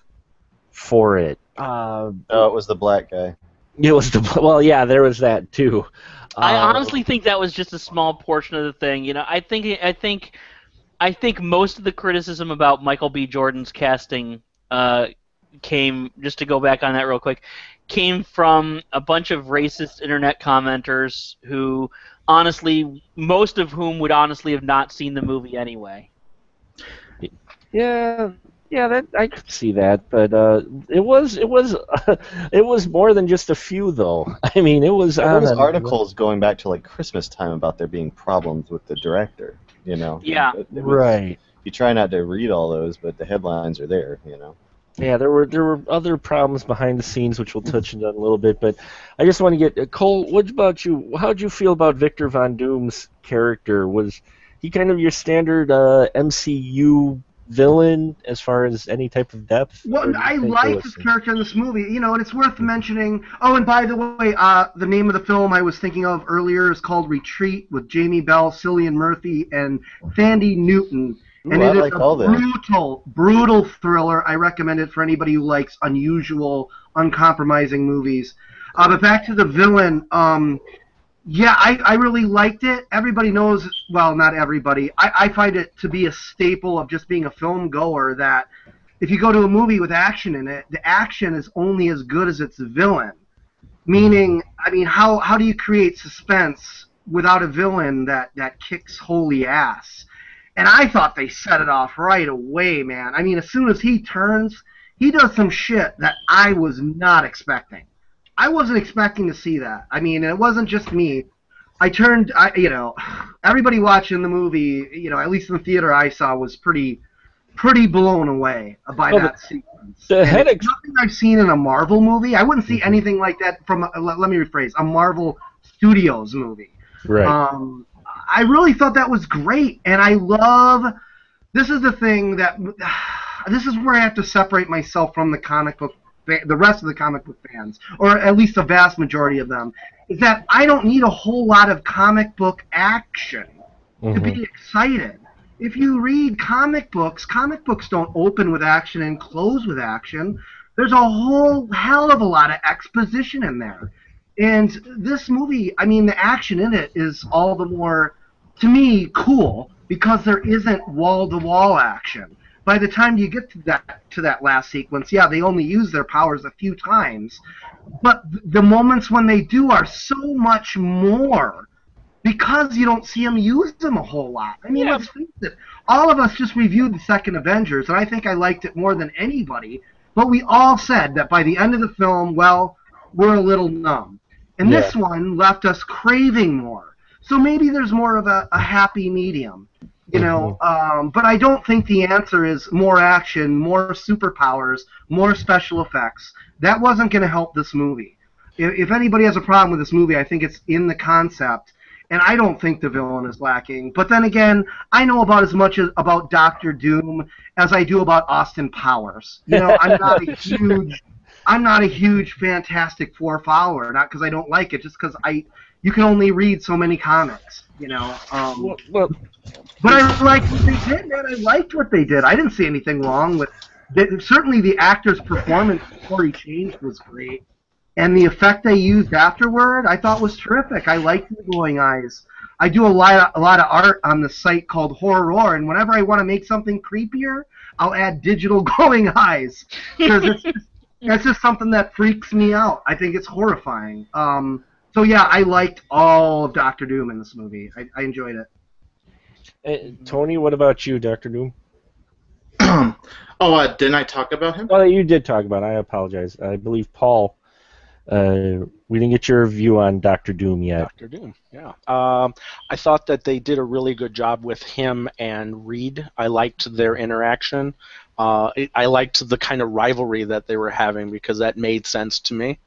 for it. It was the black guy. It was there was that too. I honestly think that was just a small portion of the thing. I think most of the criticism about Michael B. Jordan's casting came, just to go back on that real quick, came from a bunch of racist internet commenters who, honestly, most of whom would honestly have not seen the movie anyway. Yeah, that I could see that, but it was more than just a few, though. I mean, it was. There was articles going back to like Christmas time about there being problems with the director. Yeah. Right. You try not to read all those, but the headlines are there. Yeah, there were other problems behind the scenes, which we'll touch on a little bit. But I just want to get Cole. What about you? How did you feel about Victor Von Doom's character? Was he kind of your standard MCU villain as far as any type of depth? Well, I liked his character in this movie, and it's worth mentioning. Oh, and by the way, the name of the film I was thinking of earlier is called Retreat, with Jamie Bell, Cillian Murphy, and Thandie Newton. And I it is like a all that. brutal thriller. I recommend it for anybody who likes unusual, uncompromising movies. But back to the villain. Yeah, I really liked it. Everybody knows, well, not everybody. I find it to be a staple of just being a film goer that if you go to a movie with action in it, the action is only as good as its villain. Meaning, I mean, how do you create suspense without a villain that kicks holy ass? And I thought they set it off right away, man. I mean, as soon as he turns, he does some shit that I was not expecting. I wasn't expecting to see that. I mean, it wasn't just me. Everybody watching the movie, at least in the theater I saw, was pretty blown away by that sequence. It's nothing I've seen in a Marvel movie. I wouldn't see anything like that from, let me rephrase, a Marvel Studios movie. Right. I really thought that was great, and this is the thing this is where I have to separate myself from the rest of the comic book fans, or at least the vast majority of them, is that I don't need a whole lot of comic book action to be excited. If you read comic books don't open with action and close with action. There's a whole hell of a lot of exposition in there. And this movie, I mean, the action in it is all the more, to me, cool because there isn't wall-to-wall action. By the time you get to that last sequence, yeah, they only use their powers a few times, but the moments when they do are so much more because you don't see them use them a whole lot. I mean, let's face it, all of us just reviewed the second Avengers, and I think I liked it more than anybody, but we all said that by the end of the film, well, we're a little numb. And this one left us craving more. So maybe there's more of a happy medium. But I don't think the answer is more action, more superpowers, more special effects. That wasn't going to help this movie. If anybody has a problem with this movie, I think it's in the concept, and I don't think the villain is lacking. But then again, I know about as much about Doctor Doom as I do about Austin Powers. I'm not a huge Fantastic Four follower, not because I don't like it, just because you can only read so many comics, But I liked what they did, man. I liked what they did. I didn't see anything wrong with it. Certainly the actor's performance before he changed was great. And the effect they used afterward, I thought was terrific. I liked the glowing eyes. I do a lot of art on the site called Horror, and whenever I want to make something creepier, I'll add digital glowing eyes. Because it's just something that freaks me out. I think it's horrifying. So yeah, I liked all of Doctor Doom in this movie. I enjoyed it. Tony, what about you, Dr. Doom? Didn't I talk about him? Well, you did talk about it. I apologize. I believe Paul, we didn't get your view on Dr. Doom yet. Dr. Doom, yeah. I thought that they did a really good job with him and Reed. I liked their interaction. I liked the kind of rivalry that they were having because that made sense to me.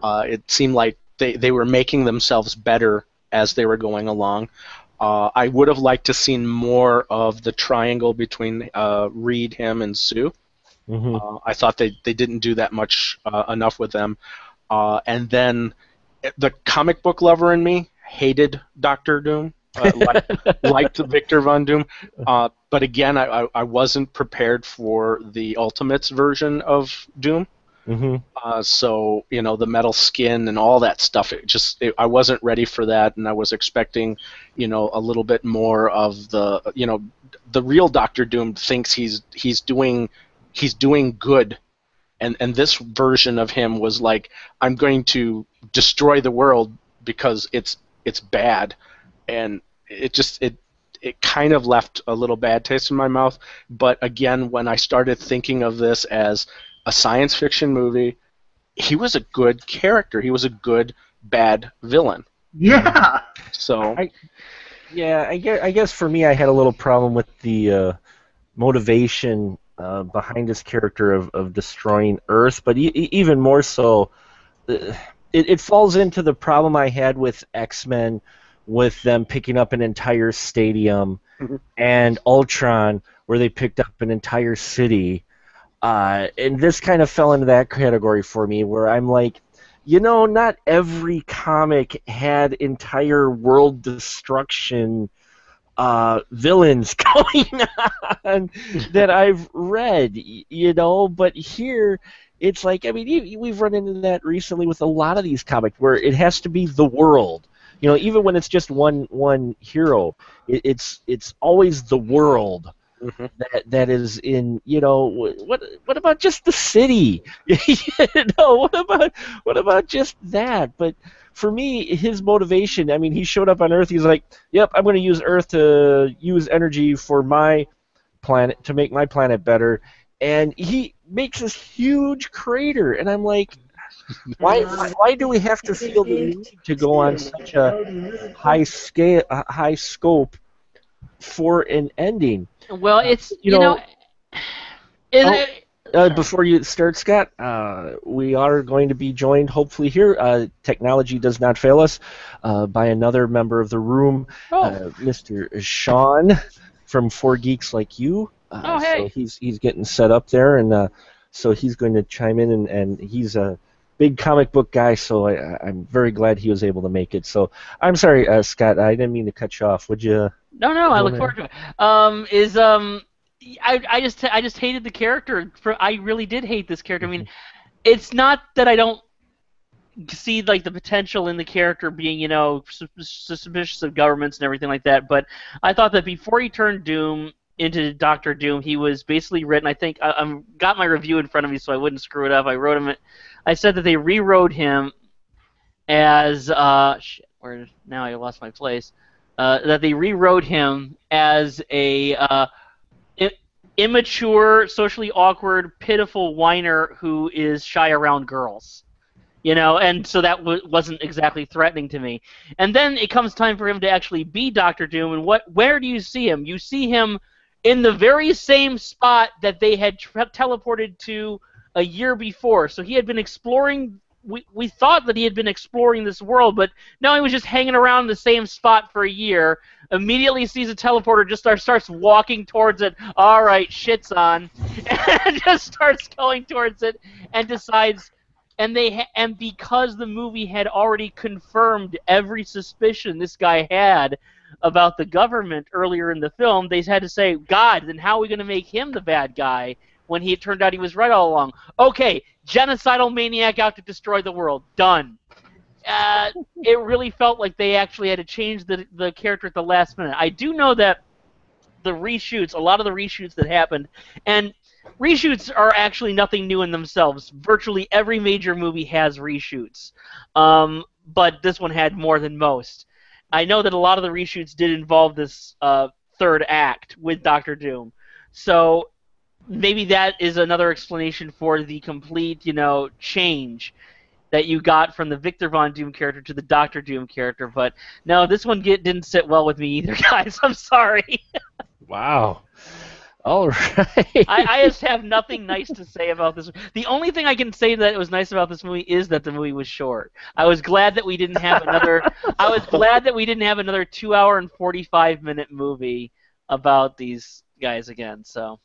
It seemed like they were making themselves better as they were going along. I would have liked to seen more of the triangle between Reed, him, and Sue. I thought they didn't do that much enough with them. And then the comic book lover in me hated Doctor Doom, liked Victor Von Doom. But again, I wasn't prepared for the Ultimates version of Doom. So the metal skin and all that stuff. I wasn't ready for that, and I was expecting, a little bit more of the real Doctor Doom thinks he's doing good, and this version of him was like, I'm going to destroy the world because it's bad, and it kind of left a little bad taste in my mouth. But again, when I started thinking of this as a science fiction movie, he was a good character. He was a good bad villain. Yeah. So. I guess for me, I had a little problem with the motivation behind his character of destroying Earth, but even more so, it falls into the problem I had with X-Men, with them picking up an entire stadium, and Ultron, where they picked up an entire city. And this kind of fell into that category for me, where I'm like, not every comic had entire world destruction villains going on that I've read, you know. But here, it's like, I mean, we've run into that recently with a lot of these comics where it has to be the world. You know, even when it's just one hero, it's always the world. Mm-hmm. That is in, you know, what about just the city? You know, what about just that? But for me, his motivation, I mean, he showed up on Earth, he's like, yep, I'm going to use Earth to use energy for my planet, to make my planet better, and he makes this huge crater, and I'm like, why do we have to feel the need to go on such a high scope for an ending? Well, it's before you start, Scott, we are going to be joined, hopefully here, technology does not fail us, by another member of the room, Mr. Sean from 4 Geeks Like You. Hey. So he's getting set up there, and so he's going to chime in, and he's a big comic book guy, so I'm very glad he was able to make it. So I'm sorry, Scott, I didn't mean to cut you off. Would you? No, I look forward to it. I just hated the character. I really did hate this character. I mean, it's not that I don't see like the potential in the character being, you know, suspicious of governments and everything like that, but I thought that before he turned Doom into Doctor Doom, he was basically written, I think, I got my review in front of me so I wouldn't screw it up. I said that they rewrote him as now I lost my place. That they rewrote him as a immature, socially awkward, pitiful whiner who is shy around girls. You know, and so that wasn't exactly threatening to me. And then it comes time for him to actually be Doctor Doom, and where do you see him? You see him in the very same spot that they had teleported to a year before. So he had been exploring. We thought that he had been exploring this world, but no, he was just hanging around the same spot for a year. Immediately sees a teleporter, just starts walking towards it. All right, shit's on, and just starts going towards it, and decides. And because the movie had already confirmed every suspicion this guy had about the government earlier in the film, they had to say, God, then how are we going to make him the bad guy when it turned out he was right all along? Okay, genocidal maniac out to destroy the world. Done. It really felt like they actually had to change the character at the last minute. I do know that a lot of the reshoots that happened, and reshoots are actually nothing new in themselves. Virtually every major movie has reshoots, but this one had more than most. I know that a lot of the reshoots did involve this third act with Doctor Doom, so maybe that is another explanation for the complete, change that you got from the Victor Von Doom character to the Doctor Doom character. But no, this one didn't sit well with me either, guys. I'm sorry. Wow. All right. I just have nothing nice to say about this. The only thing I can say that was nice about this movie is that the movie was short. I was glad that we didn't have another. I was glad that we didn't have another 2-hour and 45-minute movie about these guys again. So,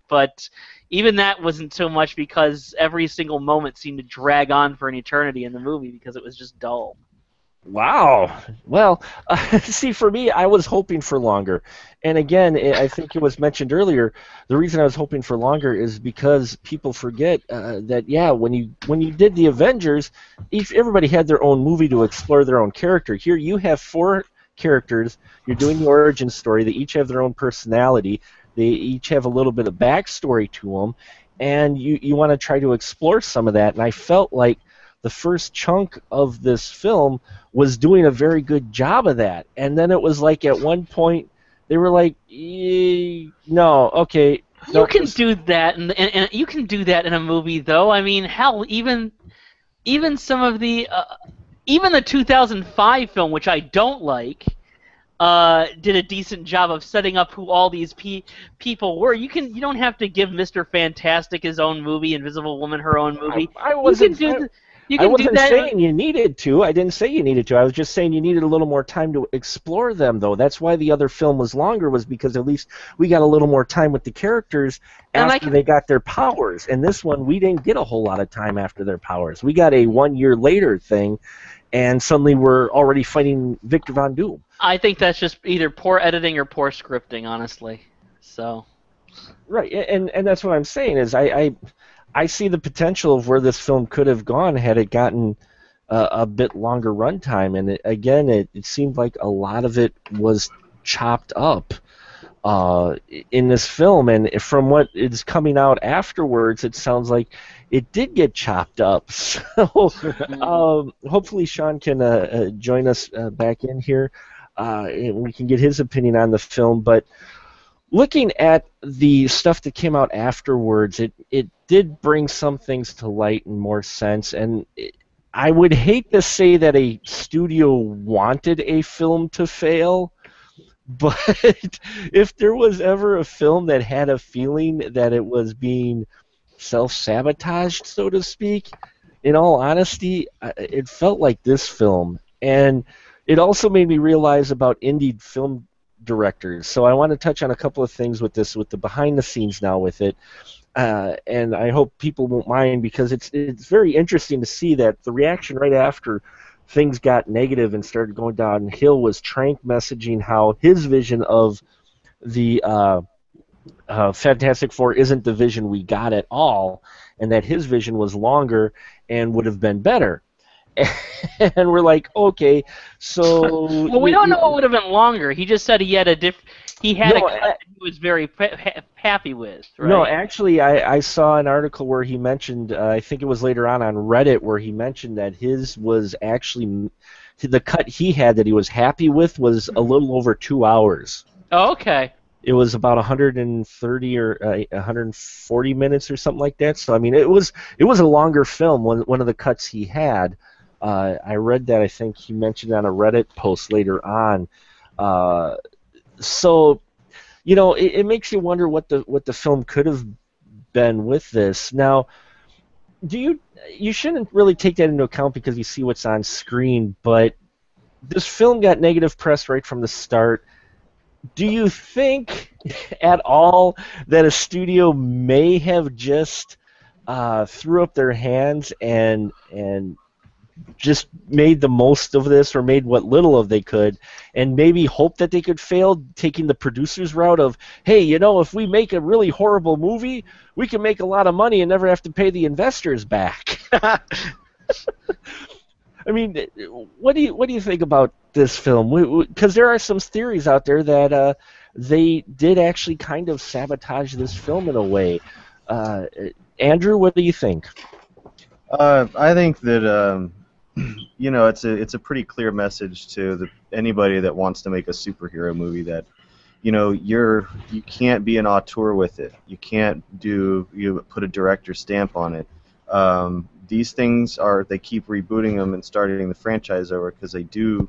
but even that wasn't so much because every single moment seemed to drag on for an eternity in the movie because it was just dull. Wow. Well, see, for me, I was hoping for longer. And again, I think it was mentioned earlier, the reason I was hoping for longer is because people forget that, when you did the Avengers, everybody had their own movie to explore their own character. Here you have 4 characters. You're doing the origin story. They each have their own personality. They each have a little bit of backstory to them. And you want to try to explore some of that. And I felt like the first chunk of this film was doing a very good job of that. And then it was like at one point they were like, no, okay. You can do that, and you can do that in a movie, though. I mean, hell, even some of the even the 2005 film, which I don't like, did a decent job of setting up who all these people were. You don't have to give Mr. Fantastic his own movie, Invisible Woman her own movie. I wasn't saying you needed to. I didn't say you needed to. I was just saying you needed a little more time to explore them, though. That's why the other film was longer, was because at least we got a little more time with the characters after they got their powers. And this one, we didn't get a whole lot of time after their powers. We got a 1 year later thing, and suddenly we're already fighting Victor Von Doom. I think that's just either poor editing or poor scripting, honestly. So. Right, and that's what I'm saying is I see the potential of where this film could have gone had it gotten a bit longer runtime, and it seemed like a lot of it was chopped up in this film, and from what is coming out afterwards, it sounds like it did get chopped up. So hopefully Sean can join us back in here, and we can get his opinion on the film, but looking at the stuff that came out afterwards, it did bring some things to light and more sense. And I would hate to say that a studio wanted a film to fail, but if there was ever a film that had a feeling that it was being self-sabotaged, so to speak, in all honesty, it felt like this film. And it also made me realize about indie film directors. So I want to touch on a couple of things with this, with the behind the scenes now with it, and I hope people won't mind because it's very interesting to see that the reaction right after things got negative and started going downhill was Trank messaging how his vision of the Fantastic Four isn't the vision we got at all, and that his vision was longer and would have been better. And we're like, okay, so well, we don't know what would have been longer. He just said he had a cut that he was very happy with. Right? No, actually, I saw an article where he mentioned, I think it was later on Reddit, where he mentioned that his was actually the cut he had that he was happy with was a little over 2 hours. Oh, okay. It was about 130 or 140 minutes or something like that. So I mean, it was a longer film. One of the cuts he had. I read that. I think he mentioned on a Reddit post later on. So, you know, it makes you wonder what the film could have been with this. Now, you shouldn't really take that into account because you see what's on screen. But this film got negative press right from the start. Do you think at all that a studio may have just threw up their hands and just made the most of this, or made what little of they could, and maybe hope that they could fail, taking the producer's route of, hey, you know, if we make a really horrible movie, we can make a lot of money and never have to pay the investors back? I mean, what do you think about this film? Because there are some theories out there that they did actually kind of sabotage this film in a way. Andrew, what do you think? I think that you know, it's a pretty clear message to anybody that wants to make a superhero movie that, you know, you can't be an auteur with it. You can't put a director stamp on it. These things they keep rebooting them and starting the franchise over because they do,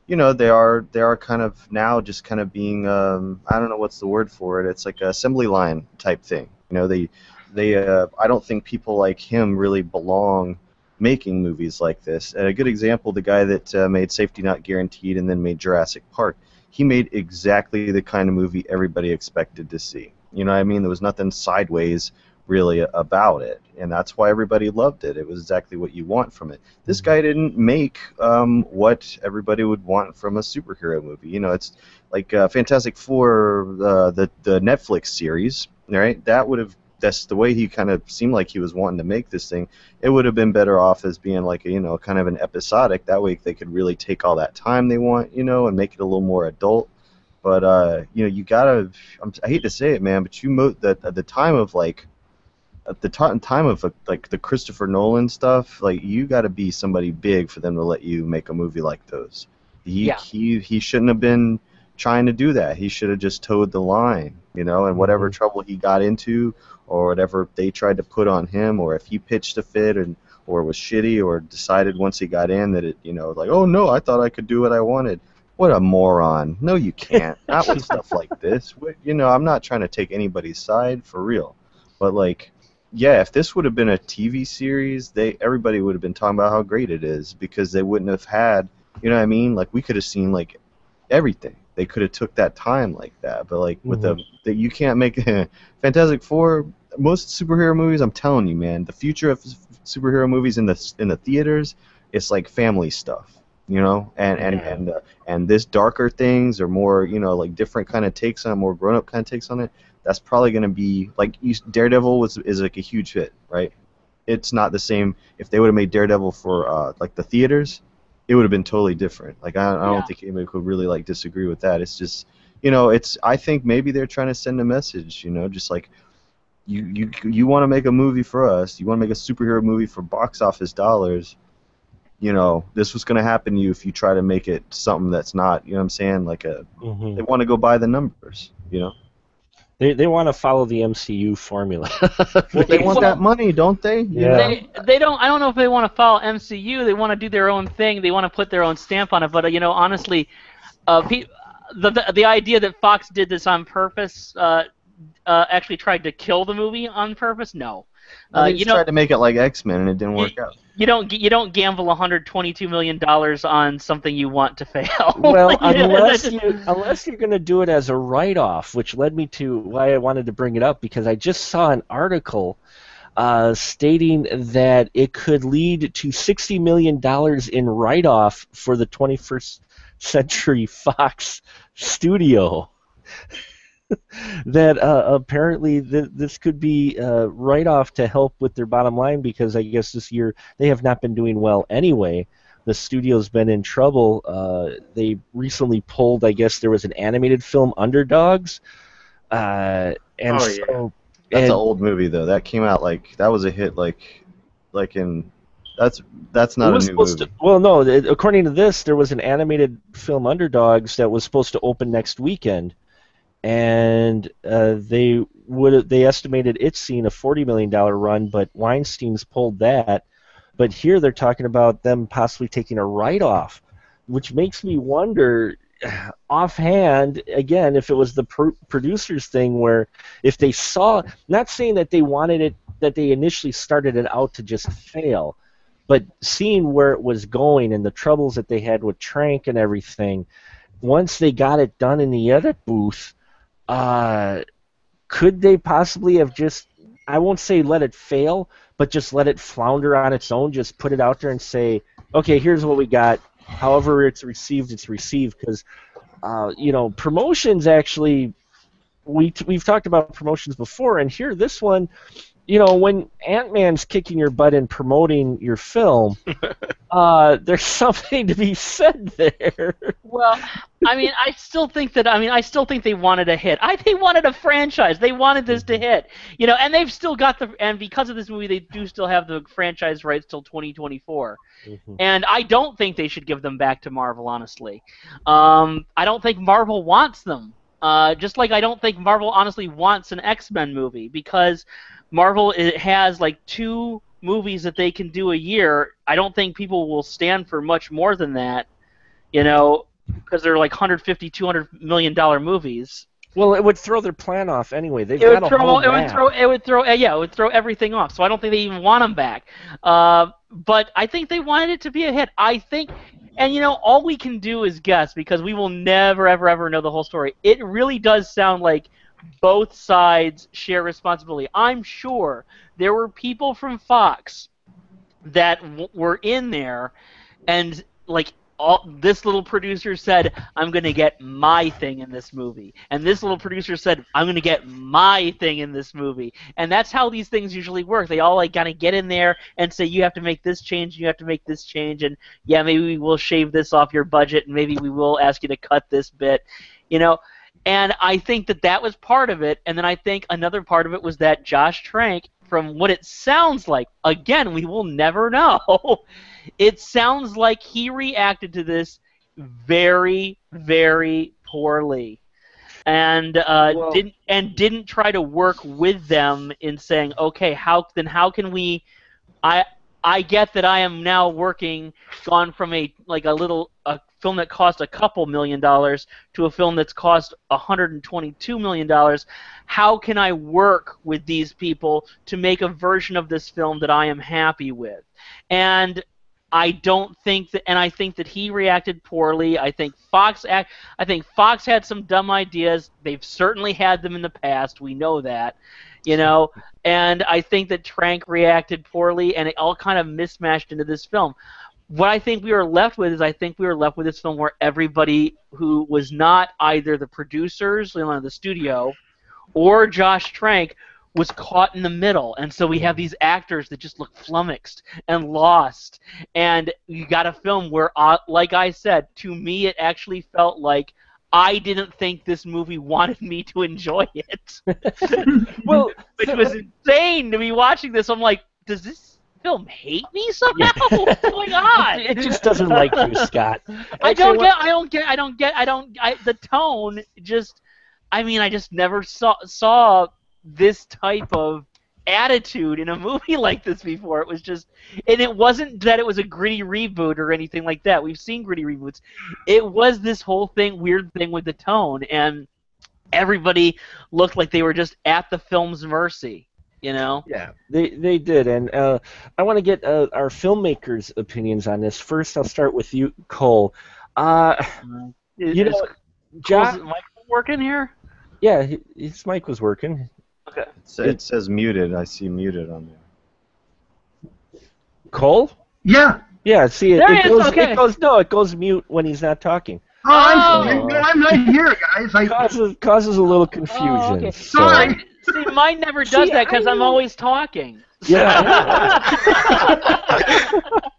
you know, they are kind of now just kind of being I don't know what's the word for it. It's like an assembly line type thing. You know, they I don't think people like him really belong making movies like this. And a good example, the guy that made Safety Not Guaranteed and then made Jurassic Park, he made exactly the kind of movie everybody expected to see. You know what I mean? There was nothing sideways really about it, and that's why everybody loved it. It was exactly what you want from it. This guy didn't make what everybody would want from a superhero movie. You know, it's like Fantastic Four, the Netflix series, right? That's the way he kind of seemed like he was wanting to make this thing. It would have been better off as being like a, you know, kind of an episodic. That way they could really take all that time they want, you know, and make it a little more adult. But you know, you gotta. I hate to say it, man, but at the time of like the Christopher Nolan stuff, like you got to be somebody big for them to let you make a movie like those. He shouldn't have been trying to do that. He should have just towed the line, you know, and whatever trouble he got into or whatever they tried to put on him, or if he pitched a fit or was shitty or decided once he got in that it, you know, like, oh no, I thought I could do what I wanted. What a moron. No, you can't. Not with stuff like this. You know, I'm not trying to take anybody's side for real. But like, yeah, if this would have been a TV series, everybody would have been talking about how great it is because they wouldn't have had, you know what I mean? Like we could have seen like everything. They could have took that time like that. But like with you can't make Fantastic Four. Most superhero movies, I'm telling you, man, the future of superhero movies in the theaters, it's like family stuff. you know, and this darker things or more, you know, like different kind of takes on it, more grown up kind of takes on it. That's probably going to be like Daredevil is like a huge hit, right? It's not the same. If they would have made Daredevil for like the theaters, it would have been totally different. Like I don't think anybody could really like disagree with that. It's just, you know, I think maybe they're trying to send a message, you know, just like you want to make a movie for us, you want to make a superhero movie for box office dollars. You know, this was going to happen to you if you try to make it something that's not, you know what I'm saying? Like they want to go by the numbers, you know? They want to follow the MCU formula. Well, they want that money, don't they? Yeah. They don't. I don't know if they want to follow MCU. They want to do their own thing. They want to put their own stamp on it. But you know, honestly, the idea that Fox did this on purpose, actually tried to kill the movie on purpose. No. They just tried to make it like X-Men, and it didn't work out. You don't gamble $122 million on something you want to fail. Well, unless you're going to do it as a write-off, which led me to why I wanted to bring it up, because I just saw an article stating that it could lead to $60 million in write-off for the 21st Century Fox studio. That apparently this could be write-off to help with their bottom line, because I guess this year they have not been doing well anyway. The studio's been in trouble. They recently pulled, I guess there was an animated film, Underdogs. That's an old movie though. That came out that was a hit that's not a new movie. No, according to this, there was an animated film, Underdogs, that was supposed to open next weekend. And they estimated it seeing a $40 million run, but Weinstein's pulled that. But here they're talking about them possibly taking a write-off, which makes me wonder, offhand, again, if it was the producers thing, where if they saw, not saying that they wanted it, that they initially started it out to just fail, but seeing where it was going and the troubles that they had with Trank and everything, once they got it done in the edit booth, could they possibly have just, I won't say let it fail, but just let it flounder on its own, just put it out there and say, okay, here's what we got. However it's received, because, you know, promotions actually, we've talked about promotions before, and here, this one, you know, when Ant-Man's kicking your butt and promoting your film, there's something to be said there. Well, I mean, I still think they wanted a hit. They wanted a franchise. They wanted this to hit. You know, and they've still got and because of this movie, they do still have the franchise rights till 2024. Mm-hmm. And I don't think they should give them back to Marvel, honestly. I don't think Marvel wants them. Just like I don't think Marvel honestly wants an X-Men movie, because Marvel has like 2 movies that they can do a year. I don't think people will stand for much more than that, you know, because they're like $150, $200 million movies. Well, it would throw their plan off anyway. It would throw everything off. So I don't think they even want them back. But I think they wanted it to be a hit. I think, and you know, all we can do is guess, because we will never, ever, ever know the whole story. It really does sound like both sides share responsibility. I'm sure there were people from Fox that were in there, and like this little producer said, I'm going to get my thing in this movie. And this little producer said, I'm going to get my thing in this movie. And that's how these things usually work. They all like kind of get in there and say, you have to make this change, you have to make this change, and yeah, maybe we will shave this off your budget, and maybe we will ask you to cut this bit, you know. And I think that was part of it, and then I think another part of it was that Josh Trank, from what it sounds like, again, we will never know, it sounds like he reacted to this very, very poorly, and didn't try to work with them in saying, okay, how can we? I get that I am now gone from a film that cost a couple $1 million to a film that's cost $122 million. How can I work with these people to make a version of this film that I am happy with? And I think that he reacted poorly. I think Fox had some dumb ideas. They've certainly had them in the past. We know that, you know. And I think that Trank reacted poorly, and it all kind of mismatched into this film. what I think we were left with is I think we were left with this film where everybody who was not either the producers, the studio, or Josh Trank was caught in the middle, and so we have these actors that just look flummoxed and lost, and you got a film where, like I said, to me it actually felt like I didn't think this movie wanted me to enjoy it. Well, which was insane to be watching this. I'm like, does this film hate me somehow? What's going on? It just doesn't like you, Scott. I don't get the tone just, I just never saw this type of attitude in a movie like this before. It was just, and it wasn't that it was a gritty reboot or anything like that. We've seen gritty reboots. It was this whole weird thing with the tone, and everybody looked like they were just at the film's mercy. Yeah, they did, and I want to get our filmmakers' opinions on this. First, I'll start with you, Cole. Is Michael working here? Yeah, his mic was working. Okay. It says muted. I see muted on there. Cole? Yeah. Yeah. See, it goes mute when he's not talking. Oh, I'm right here, guys. Causes a little confusion. Oh, okay. So. See, mine never does that because I'm always talking. Yeah.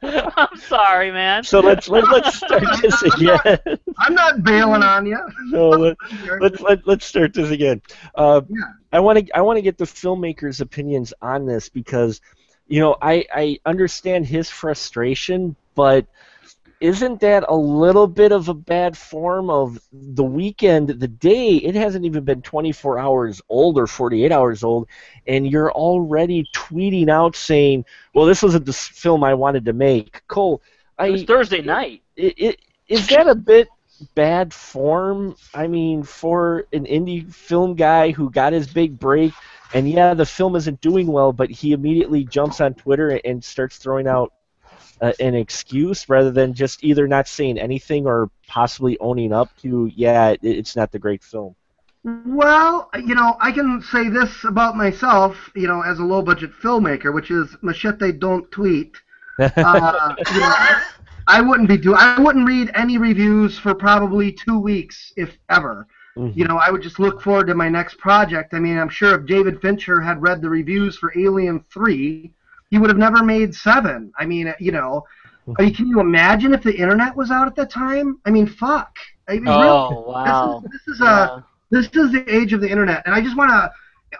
I'm sorry, man. So let's start this again. I'm not bailing on you. No, let's start this again. I want to get the filmmakers' opinions on this because, I understand his frustration, but isn't that a little bit of a bad form of the weekend, the day? It hasn't even been 24 hours old or 48 hours old, and you're already tweeting out saying, well, this wasn't the film I wanted to make. Cole, it was Thursday night. Is that a bit bad form? I mean, for an indie film guy who got his big break, and yeah, the film isn't doing well, but he immediately jumps on Twitter and starts throwing out an excuse rather than just either not saying anything or possibly owning up to, yeah, it's not the great film. Well, I can say this about myself, as a low-budget filmmaker, which is Machete don't tweet. I wouldn't read any reviews for probably 2 weeks, if ever. Mm-hmm. I would just look forward to my next project. I mean, I'm sure if David Fincher had read the reviews for Alien 3, he would have never made 7. I mean, can you imagine if the internet was out at that time? I mean, fuck. Wow. This is the age of the internet, and I just want to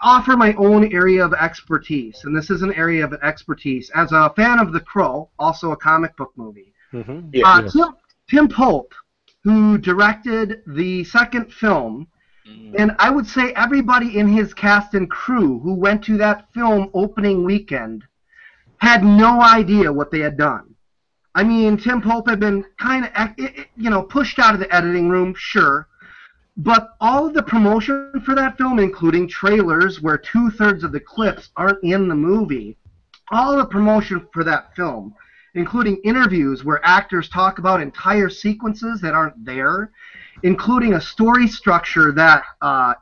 offer my own area of expertise, and this is an area of expertise. As a fan of The Crow, also a comic book movie, Tim Pope, who directed the second film, and I would say everybody in his cast and crew who went to that film opening weekend had no idea what they had done. I mean, Tim Pope had been kind of, pushed out of the editing room, sure, but all of the promotion for that film, including trailers where 2/3 of the clips aren't in the movie, all the promotion for that film, including interviews where actors talk about entire sequences that aren't there, including a story structure that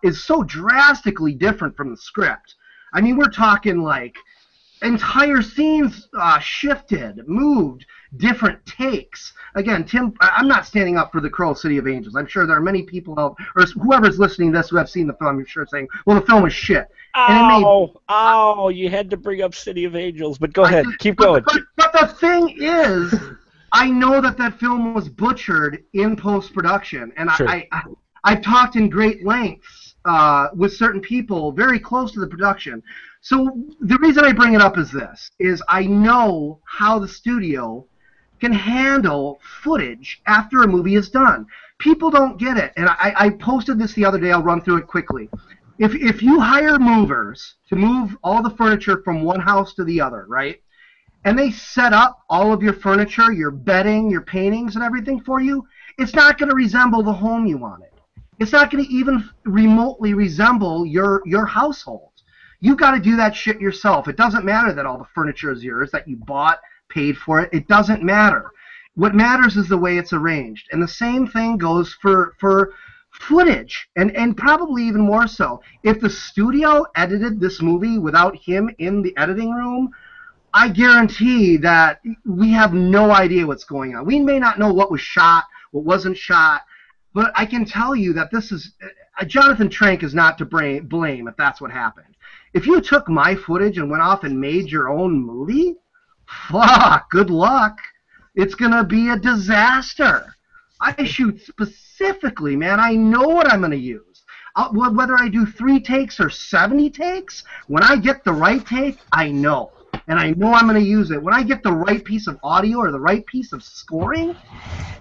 is so drastically different from the script. I mean, we're talking like entire scenes shifted, moved, different takes. Again, Tim, I'm not standing up for The Crow, City of Angels. I'm sure there are many people out, or whoever's listening to this who have seen the film, I'm sure saying, well, the film is shit. You had to bring up City of Angels, but go ahead, keep going. But the thing is, I know that film was butchered in post-production, and sure. I've talked in great lengths with certain people very close to the production. So the reason I bring it up is this, is I know how the studio can handle footage after a movie is done. People don't get it, and I posted this the other day. I'll run through it quickly. If you hire movers to move all the furniture from one house to the other, right, and they set up all of your furniture, your bedding, your paintings, and everything for you, it's not going to resemble the home you wanted. It's not going to even remotely resemble your household. You got to do that shit yourself. It doesn't matter that all the furniture is yours, that you bought, paid for it. It doesn't matter. What matters is the way it's arranged. And the same thing goes for footage, and probably even more so. If the studio edited this movie without him in the editing room, I guarantee that we have no idea what's going on. We may not know what was shot, what wasn't shot, but I can tell you that this is Jonathan Trank is not to blame if that's what happened. If you took my footage and went off and made your own movie, fuck, good luck. It's gonna be a disaster. I shoot specifically, man. I know what I'm gonna use. Whether I do 3 takes or 70 takes, when I get the right take, I know. And I know I'm going to use it. When I get the right piece of audio or the right piece of scoring,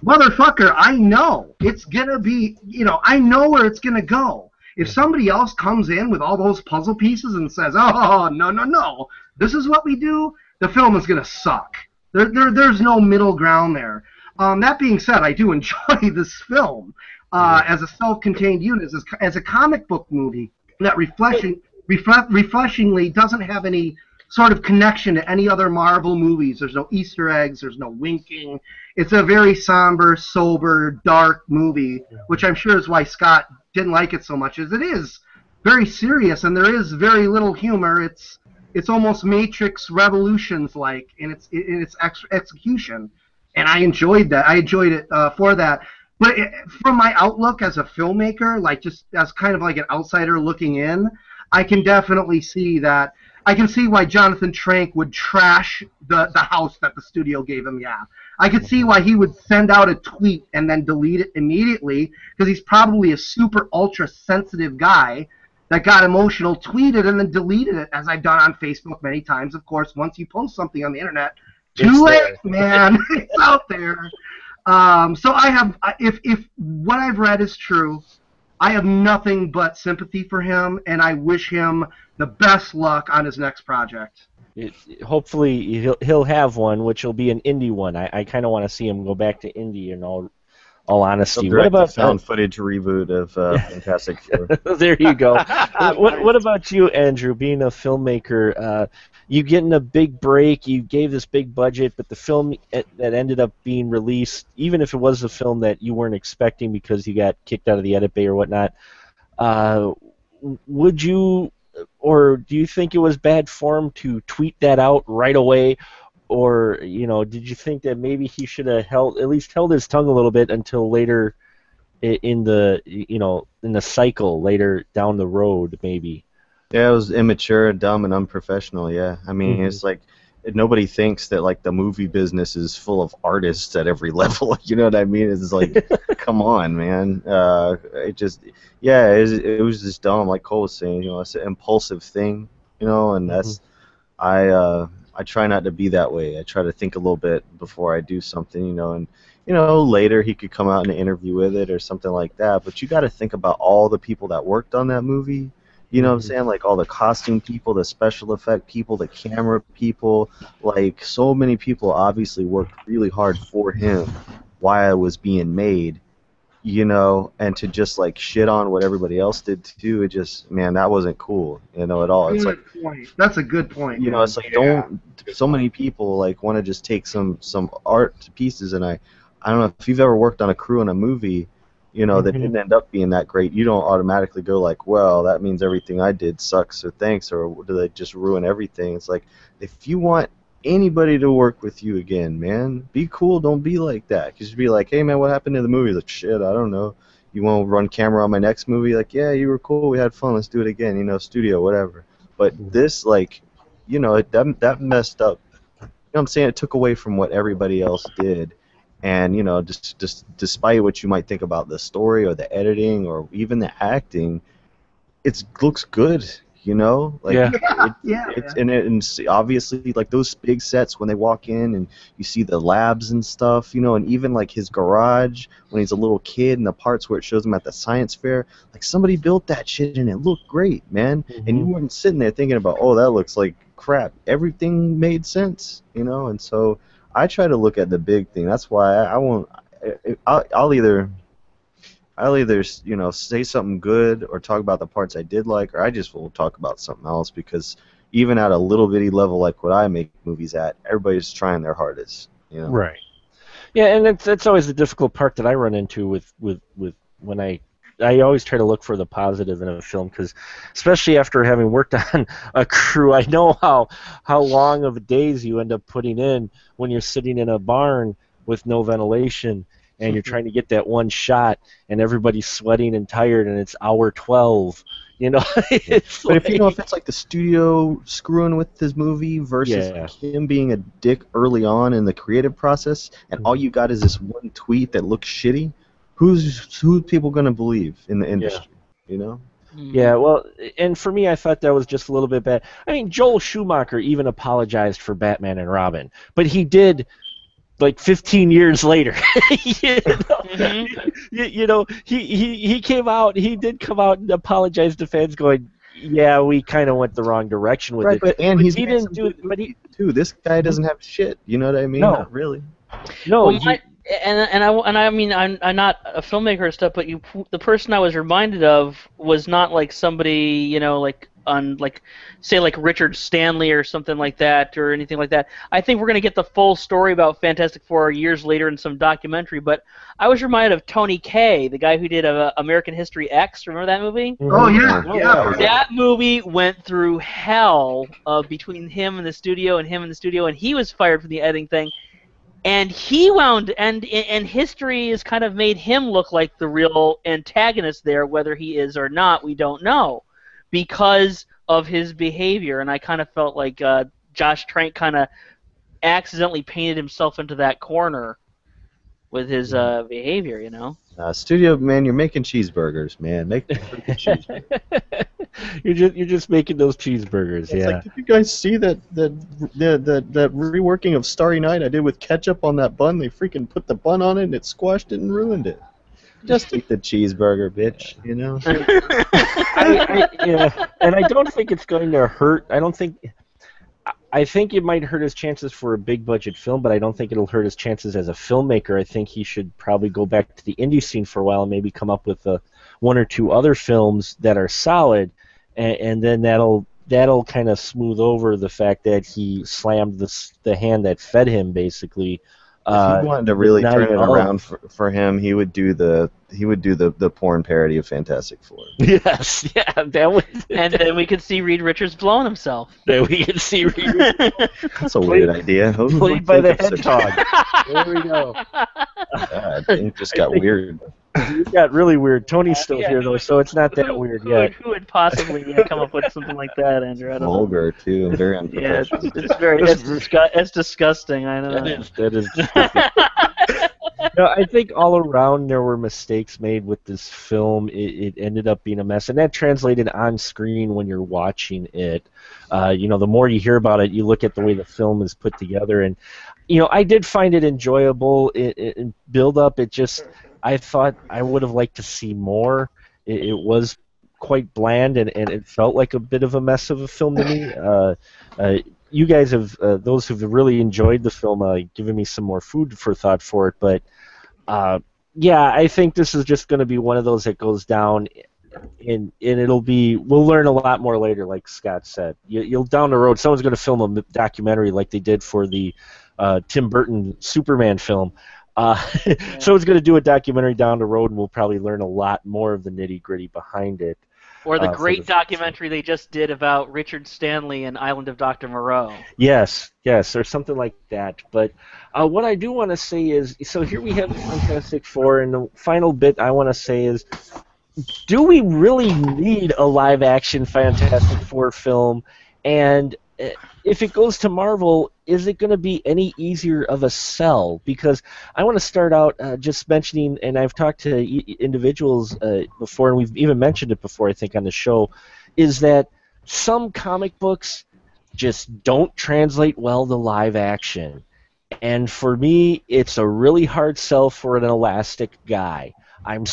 motherfucker, I know. It's going to be, I know where it's going to go. If somebody else comes in with all those puzzle pieces and says, oh, no, this is what we do, the film is going to suck. There's no middle ground there. That being said, I do enjoy this film as a self-contained unit, as a comic book movie that refreshingly doesn't have any sort of connection to any other Marvel movies. There's no Easter eggs. There's no winking. It's a very somber, sober, dark movie, which I'm sure is why Scott didn't like it so much, as it is very serious and there is very little humor. It's almost Matrix Revolutions-like in its execution, and I enjoyed that. I enjoyed it for that. But from my outlook as a filmmaker, like just as kind of like an outsider looking in, I can definitely see that. I can see why Jonathan Trank would trash the house that the studio gave him, yeah. I could see why he would send out a tweet and then delete it immediately, because he's probably a super ultra sensitive guy that got emotional, tweeted, and then deleted it, as I've done on Facebook many times. Of course, once you post something on the internet, too late, man. It's out there. So I have, if what I've read is true, I have nothing but sympathy for him, and I wish him the best luck on his next project. Hopefully he'll have one, which will be an indie one. I kind of want to see him go back to indie in all honesty. What about found footage reboot of Fantastic Four? There you go. What about you, Andrew? Being a filmmaker, you getting a big break. You gave this big budget, but the film that ended up being released, even if it was a film that you weren't expecting because you got kicked out of the edit bay or whatnot, would you, or do you think it was bad form to tweet that out right away? Or, did you think that maybe he should have at least held his tongue a little bit until later in the cycle, later down the road, maybe? Yeah, it was immature, dumb, and unprofessional, yeah. I mean, It's like, nobody thinks that, like, the movie business is full of artists at every level, you know what I mean? It's like, come on, man. It was just dumb, like Cole was saying, it's an impulsive thing, and that's, I try not to be that way. I try to think a little bit before I do something, and later he could come out in an interview with it or something like that. But you got to think about all the people that worked on that movie. You know what I'm saying? Like all the costume people, the special effect people, the camera people. Like so many people obviously worked really hard for him while it was being made. And to just like shit on what everybody else did too, it just, man, that wasn't cool, at all. It's like, that's a good point. It's like so many people like want to just take some art to pieces, and I don't know if you've ever worked on a crew in a movie, that didn't end up being that great. You don't automatically go like, well, that means everything I did sucks or thanks, or do they just ruin everything? It's like, if you want anybody to work with you again, man, be cool. Don't be like that. Because you'd be like, hey, man, what happened to the movie? Like, shit, I don't know. You want to run camera on my next movie? Like, yeah, you were cool. We had fun. Let's do it again. Studio, whatever. But this, like, that messed up. You know what I'm saying? It took away from what everybody else did. And, just despite what you might think about the story or the editing or even the acting, it looks good. Like and obviously like those big sets when they walk in and you see the labs and stuff, and even like his garage when he's a little kid and the parts where it shows him at the science fair, like somebody built that shit and it looked great, man. And you weren't sitting there thinking about, oh, that looks like crap. Everything made sense, and so I try to look at the big thing. That's why I'll either say something good or talk about the parts I did like, or I just will talk about something else, because even at a little bitty level like what I make movies at, everybody's trying their hardest. Right. Yeah, and that's always the difficult part that I run into with when I I always try to look for the positive in a film, because especially after having worked on a crew, I know how long of days you end up putting in when you're sitting in a barn with no ventilation and you're trying to get that one shot and everybody's sweating and tired and it's hour 12. It's But if it's like the studio screwing with this movie versus Yeah. him being a dick early on in the creative process, and all you got is this one tweet that looks shitty, who's people gonna believe in the industry? Yeah, well, and for me, I thought that was just a little bit bad. I mean, Joel Schumacher even apologized for Batman and Robin, but he did like 15 years later. He came out. He did come out and apologize to fans, going, "Yeah, we kind of went the wrong direction with it." And he didn't do it. But he too. This guy doesn't have shit. You know what I mean? No. Not really. no. Well, I mean, I'm not a filmmaker and stuff, but the person I was reminded of was not like somebody, like on say like Richard Stanley or something like that or anything like that. I think we're gonna get the full story about Fantastic Four years later in some documentary. But I was reminded of Tony Kaye, the guy who did American History X. Remember that movie? Oh yeah, yeah. That movie went through hell between him and the studio, and he was fired for the editing thing. And he and history has kind of made him look like the real antagonist there, whether he is or not, we don't know, because of his behavior. And I kind of felt like Josh Trank kind of accidentally painted himself into that corner with his behavior, Studio man, you're making cheeseburgers, man. Make the freaking cheeseburgers. You're just making those cheeseburgers, It's yeah. like, did you guys see that reworking of Starry Night I did with ketchup on that bun? They freaking put the bun on it and it squashed it and ruined it. Just eat the cheeseburger, bitch. Yeah, and I don't think it's going to hurt. I think it might hurt his chances for a big budget film, but I don't think it'll hurt his chances as a filmmaker. I think he should probably go back to the indie scene for a while and maybe come up with one or two other films that are solid, and then that'll kind of smooth over the fact that he slammed the hand that fed him, basically. If he wanted to really not turn it at all. around for him, he would do the porn parody of Fantastic Four. Yes, yeah, that would. And then we could see Reed Richards blowing himself. That we can see That's a weird idea. Who played would by the think of such a- hedgehog. There we go. God, it just got weird. It got really weird. Tony's still Yeah, here though, so it's not that weird yet. Who would possibly come up with something like that, Andrew? I don't know. Vulgar too, and very Yeah, unprofessional. it's disgusting. I know. That is. No, I think all around there were mistakes made with this film. It ended up being a mess, and that translated on screen when you're watching it. The more you hear about it, you look at the way the film is put together, and I did find it enjoyable. It build up. I thought I would have liked to see more. It was quite bland, and it felt like a bit of a mess of a film to me. You guys have, those who've really enjoyed the film, given me some more food for thought for it. But yeah, I think this is just going to be one of those that goes down, and we'll learn a lot more later, like Scott said. You'll down the road, someone's going to film a documentary like they did for the Tim Burton Superman film. Someone's going to do a documentary down the road, and we'll probably learn a lot more of the nitty-gritty behind it. Or the for great the- documentary they just did about Richard Stanley and Island of Dr. Moreau. Yes, or something like that. But what I do want to say is, so here we have Fantastic Four, and the final bit I want to say is, do we really need a live-action Fantastic Four film? And if it goes to Marvel, is it going to be any easier of a sell? Because I want to start out just mentioning, and I've talked to individuals before, and we've even mentioned it before, I think, on the show, is that some comic books just don't translate well to live action. And for me, it's a really hard sell for an elastic guy. I'm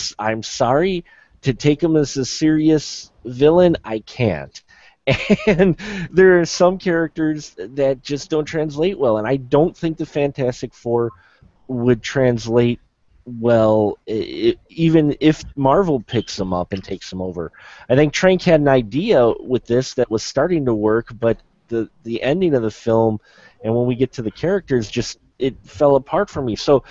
sorry to take him as a serious villain. I can't. And there are some characters that just don't translate well, and I don't think the Fantastic Four would translate well even if Marvel picks them up and takes them over. I think Trank had an idea with this that was starting to work, but the ending of the film and when we get to the characters, it fell apart for me. So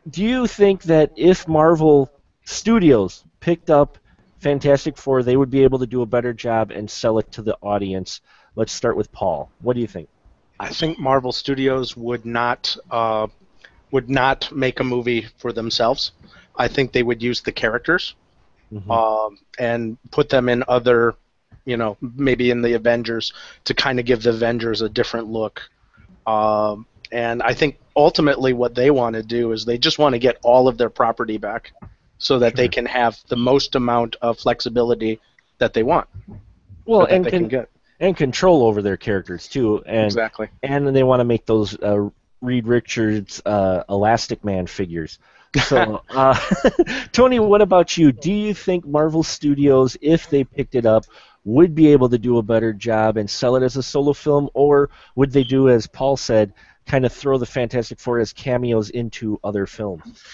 do you think that if Marvel studios picked up Fantastic Four, they would be able to do a better job and sell it to the audience. Let's start with Paul. What do you think? I think Marvel Studios would not make a movie for themselves. I think they would use the characters and put them in other, maybe in the Avengers to kind of give the Avengers a different look. And I think ultimately what they want to do is they just want to get all of their property back so that they can have the most amount of flexibility that they want. Well, and they can get. And control over their characters too, and Exactly. And they want to make those Reed Richards Elastic Man figures. So, Tony, what about you? Do you think Marvel Studios, if they picked it up, would be able to do a better job and sell it as a solo film, or would they do, as Paul said, kind of throw the Fantastic Four as cameos into other films?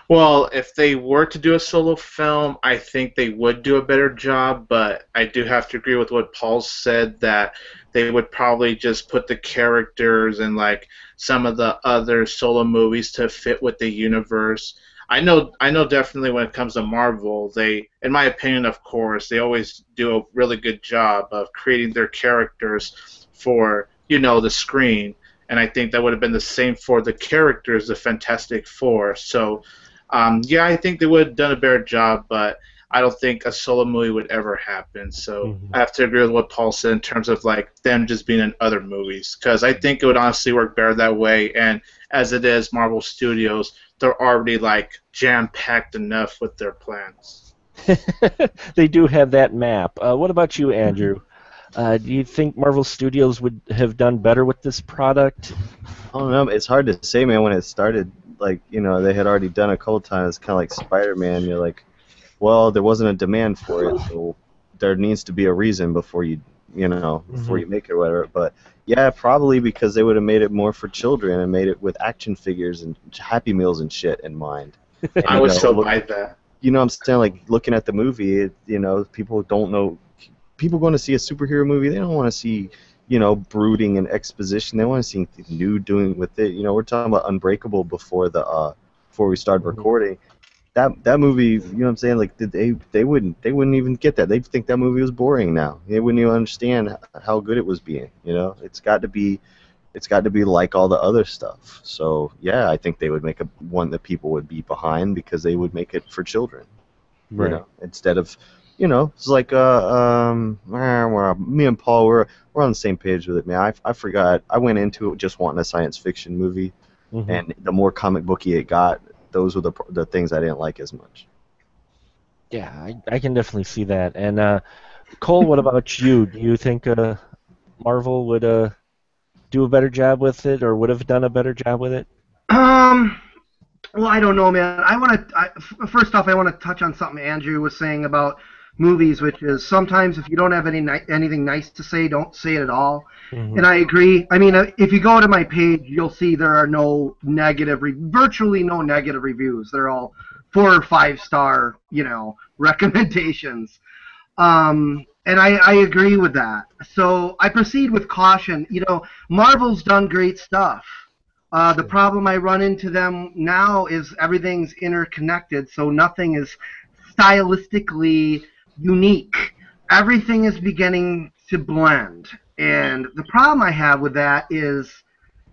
Well, if they were to do a solo film, I think they would do a better job, but I do have to agree with what Paul said, that they would probably just put the characters in like some of the other solo movies to fit with the universe. I know definitely when it comes to Marvel, they, in my opinion, of course, they always do a really good job of creating their characters for, the screen, and I think that would have been the same for the characters, the Fantastic Four. So yeah, I think they would have done a better job, but I don't think a solo movie would ever happen. So I have to agree with what Paul said in terms of like them just being in other movies, because I think it would honestly work better that way. And as it is, Marvel Studios, they're already like jam-packed enough with their plans. They do have that map. What about you, Andrew? Do you think Marvel Studios would have done better with this product? I don't know. It's hard to say, man. When it started, like, they had already done a couple times, kind of like Spider-Man. You're like, well, there wasn't a demand for it, so there needs to be a reason before you make it or whatever. But yeah, probably because they would have made it more for children and made it with action figures and Happy Meals and shit in mind. And, I would still buy that. You know what I'm saying? Like, looking at the movie, people don't know. People going to see a superhero movie, they don't want to see, brooding and exposition. They want to see anything new doing with it. We're talking about Unbreakable before we started recording. That movie, you know what I'm saying? Like, they wouldn't even get that. They'd think that movie was boring now. They wouldn't even understand how good it was being. It's got to be like all the other stuff. So yeah, I think they would make one that people would be behind, because they would make it for children. Right. Instead of, it's like me and Paul, we're on the same page with it, man. I forgot. I went into it just wanting a science fiction movie, and the more comic booky it got, those were the things I didn't like as much. Yeah, I can definitely see that. And Cole, what about you? Do you think Marvel would do a better job with it, or would have done a better job with it? Well, I don't know, man. First off, I want to touch on something Andrew was saying about movies, which is sometimes if you don't have anything nice to say, don't say it at all. And I agree. I mean, if you go to my page, you'll see there are virtually no negative reviews. They're all 4 or 5 star, recommendations. And I agree with that. So I proceed with caution. Marvel's done great stuff. The problem I run into them now is everything's interconnected, so nothing is stylistically unique. Everything is beginning to blend. And the problem I have with that is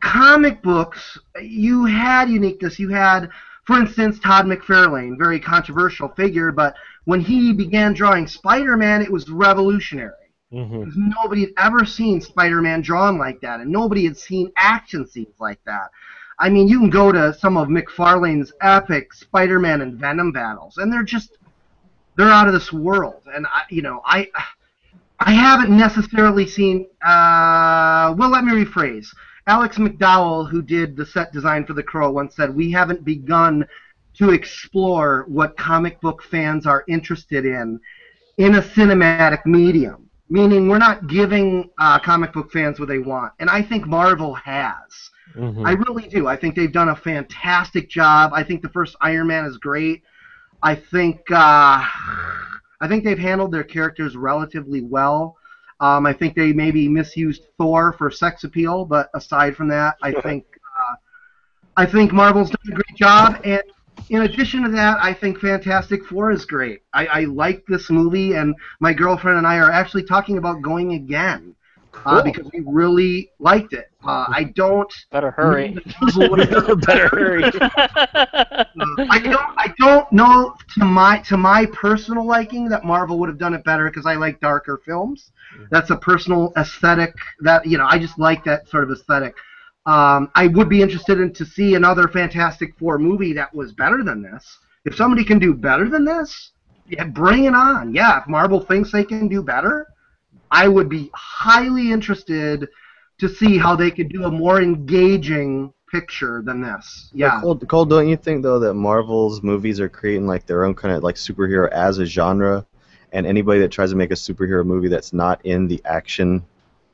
comic books, you had uniqueness. You had, for instance, Todd McFarlane, very controversial figure, but when he began drawing Spider-Man, it was revolutionary. Because nobody had ever seen Spider-Man drawn like that, and nobody had seen action scenes like that. I mean, you can go to some of McFarlane's epic Spider-Man and Venom battles, and they're out of this world. And I haven't necessarily seen. Well, let me rephrase. Alex McDowell, who did the set design for The Crow, once said, "We haven't begun to explore what comic book fans are interested in a cinematic medium." Meaning we're not giving comic book fans what they want. And I think Marvel has. I really do. I think they've done a fantastic job. I think the first Iron Man is great. I think they've handled their characters relatively well. I think they maybe misused Thor for sex appeal, but aside from that, I think Marvel's done a great job. And in addition to that, I think Fantastic Four is great. I like this movie, and my girlfriend and I are actually talking about going again because we really liked it. I don't. Better hurry. Better hurry. I don't know to my personal liking that Marvel would have done it better because I like darker films. That's a personal aesthetic that I just like that sort of aesthetic. I would be interested to see another Fantastic Four movie that was better than this. If somebody can do better than this, yeah, bring it on. Yeah, if Marvel thinks they can do better, I would be highly interested to see how they could do a more engaging picture than this. Yeah. Cole, don't you think though that Marvel's movies are creating like their own kind of like superhero as a genre, and anybody that tries to make a superhero movie that's not in the action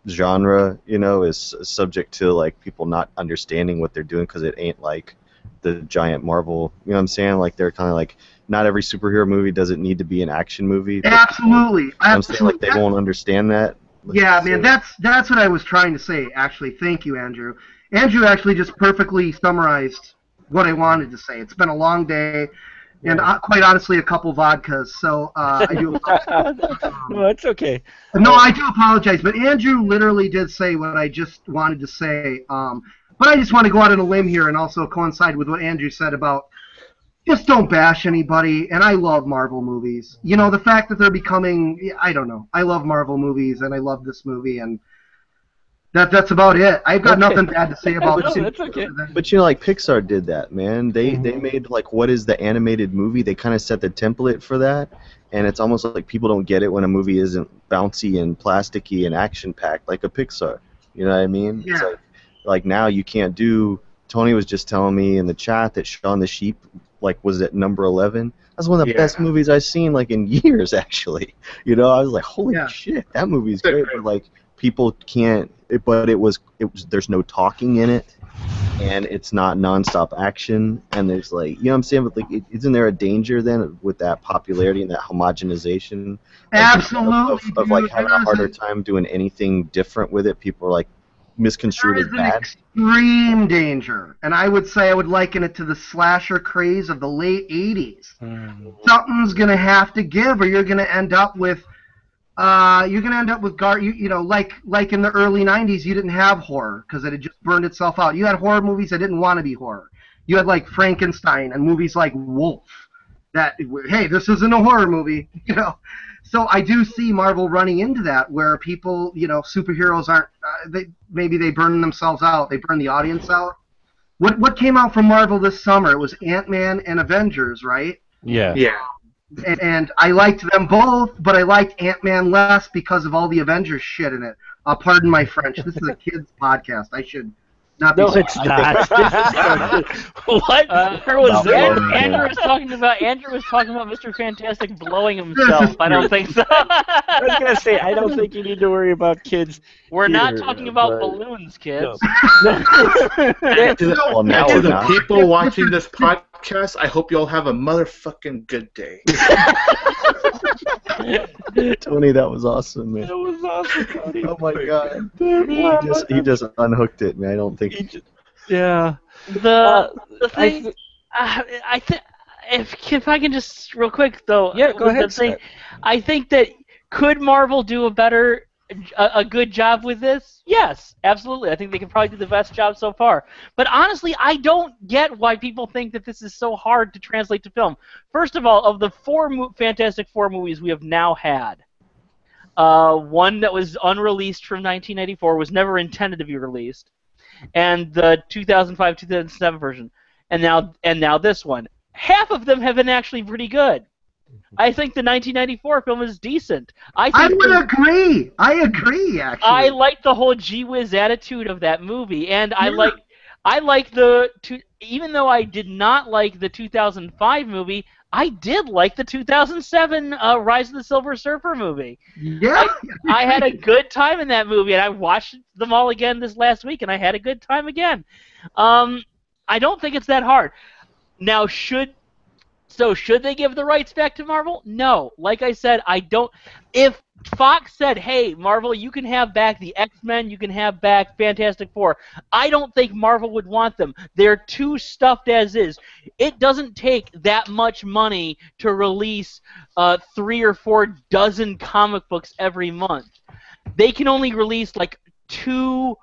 genre, is subject to like people not understanding what they're doing because it ain't like the giant Marvel. You know what I'm saying? Like they're kind of like not every superhero movie doesn't need to be an action movie. Absolutely. I'm saying like they won't understand that. Yeah, man, that's what I was trying to say. Actually, thank you, Andrew. Andrew actually just perfectly summarized what I wanted to say. It's been a long day. And quite honestly, a couple vodkas, so I do apologize. No, it's okay. No, I do apologize, but Andrew literally did say what I just wanted to say. But I just want to go out on a limb here and also coincide with what Andrew said about just don't bash anybody. And I love Marvel movies. The fact that they're becoming, I don't know. I love Marvel movies, and I love this movie, and that's about it. I've got nothing bad to say about it. That's okay. But like Pixar did that, man. They made like what is the animated movie? They kind of set the template for that, and it's almost like people don't get it when a movie isn't bouncy and plasticky and action packed like a Pixar. You know what I mean? Yeah. It's like now you can't do. Tony was just telling me in the chat that Shaun the Sheep was at number 11. That's one of the best movies I've seen in years actually. I was like, holy shit, that movie's great. But people can't. There's no talking in it, and it's not nonstop action, and there's what I'm saying? But isn't there a danger then with that popularity and that homogenization? Absolutely. Of having a harder time doing anything different with it. People are misconstrued as bad. Extreme danger, and I would say I would liken it to the slasher craze of the late 80s. Something's gonna have to give, or you're gonna end up with. Like in the early 90s, you didn't have horror because it had just burned itself out. You had horror movies that didn't want to be horror. You had Frankenstein and movies like Wolf that, hey, this isn't a horror movie, So I do see Marvel running into that where people, superheroes aren't, maybe they burn themselves out, they burn the audience out. What came out from Marvel this summer? It was Ant-Man and Avengers, right? Yeah. Yeah. And I liked them both, but I liked Ant-Man less because of all the Avengers shit in it. Pardon my French. This is a kids' podcast. I should not be. No, it's not. What? Andrew was talking about Mr. Fantastic blowing himself. I don't think so. I was gonna say I don't think you need to worry about kids. We're not talking about balloons, kids. No. To the people watching this podcast, I hope you all have a motherfucking good day. Tony, that was awesome, man. That was awesome, Tony. Oh my god. He just unhooked it, man. I don't think. Yeah. The thing, I think if I can just real quick though. Yeah, go ahead. I think that could Marvel do a good job with this? Yes, absolutely. I think they can probably do the best job so far. But honestly, I don't get why people think that this is so hard to translate to film. First of all, of the Fantastic Four movies we have now had, one that was unreleased from 1994 was never intended to be released, and the 2005-2007 version, and now this one. Half of them have been actually pretty good. I think the 1994 film is decent. I would agree. I agree, actually. I like the whole gee whiz attitude of that movie, and I like even though I did not like the 2005 movie, I did like the 2007 Rise of the Silver Surfer movie. Yeah. I had a good time in that movie, and I watched them all again this last week, and I had a good time again. I don't think it's that hard. Now, should they give the rights back to Marvel? No. Like I said, I don't. If Fox said, hey, Marvel, you can have back the X-Men, you can have back Fantastic Four. I don't think Marvel would want them. They're too stuffed as is. It doesn't take that much money to release 3 or 4 dozen comic books every month. They can only release like 2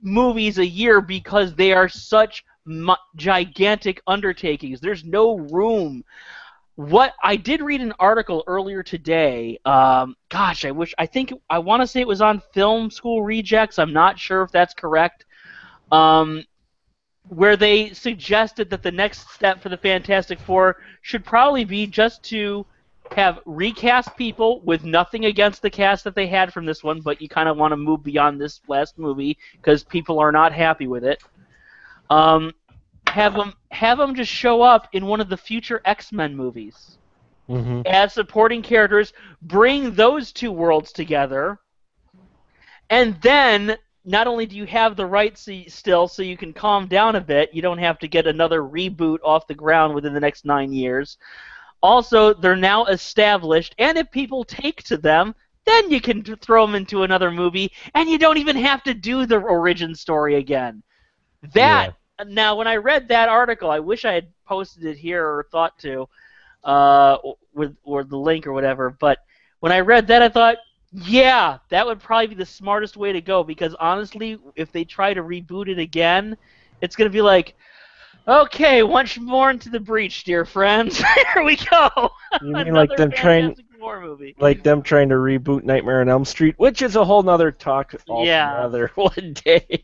movies a year because they are such gigantic undertakings. There's no room. What I did read an article earlier today. I want to say it was on Film School Rejects. I'm not sure if that's correct. Where they suggested that the next step for the Fantastic Four should probably be just to have recast people with nothing against the cast that they had from this one, but you kind of want to move beyond this last movie because people are not happy with it. Have them just show up in one of the future X-Men movies as supporting characters. Bring those 2 worlds together, and then not only do you have the rights still, so you can calm down a bit. You don't have to get another reboot off the ground within the next 9 years. Also, they're now established, and if people take to them, then you can throw them into another movie, and you don't even have to do the origin story again. Now, when I read that article, I wish I had posted it here or thought to, or the link or whatever. But when I read that, I thought, yeah, that would probably be the smartest way to go. Because honestly, if they try to reboot it again, it's going to be like, okay, once more into the breach, dear friends. Here we go. You mean like them trying to reboot Nightmare on Elm Street, which is a whole nother talk altogether one day.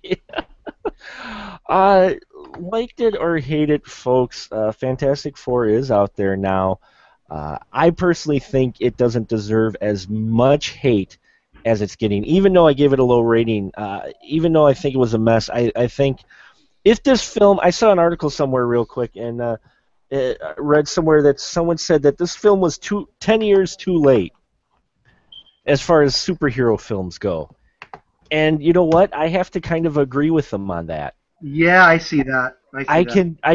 Liked it or hate it, folks, Fantastic Four is out there now. I personally think it doesn't deserve as much hate as it's getting, even though I gave it a low rating, even though I think it was a mess. I think if this film, I saw an article somewhere real quick, and I read somewhere that someone said that this film was 10 years too late as far as superhero films go. And you know what? I have to kind of agree with them on that. Yeah, I see that. I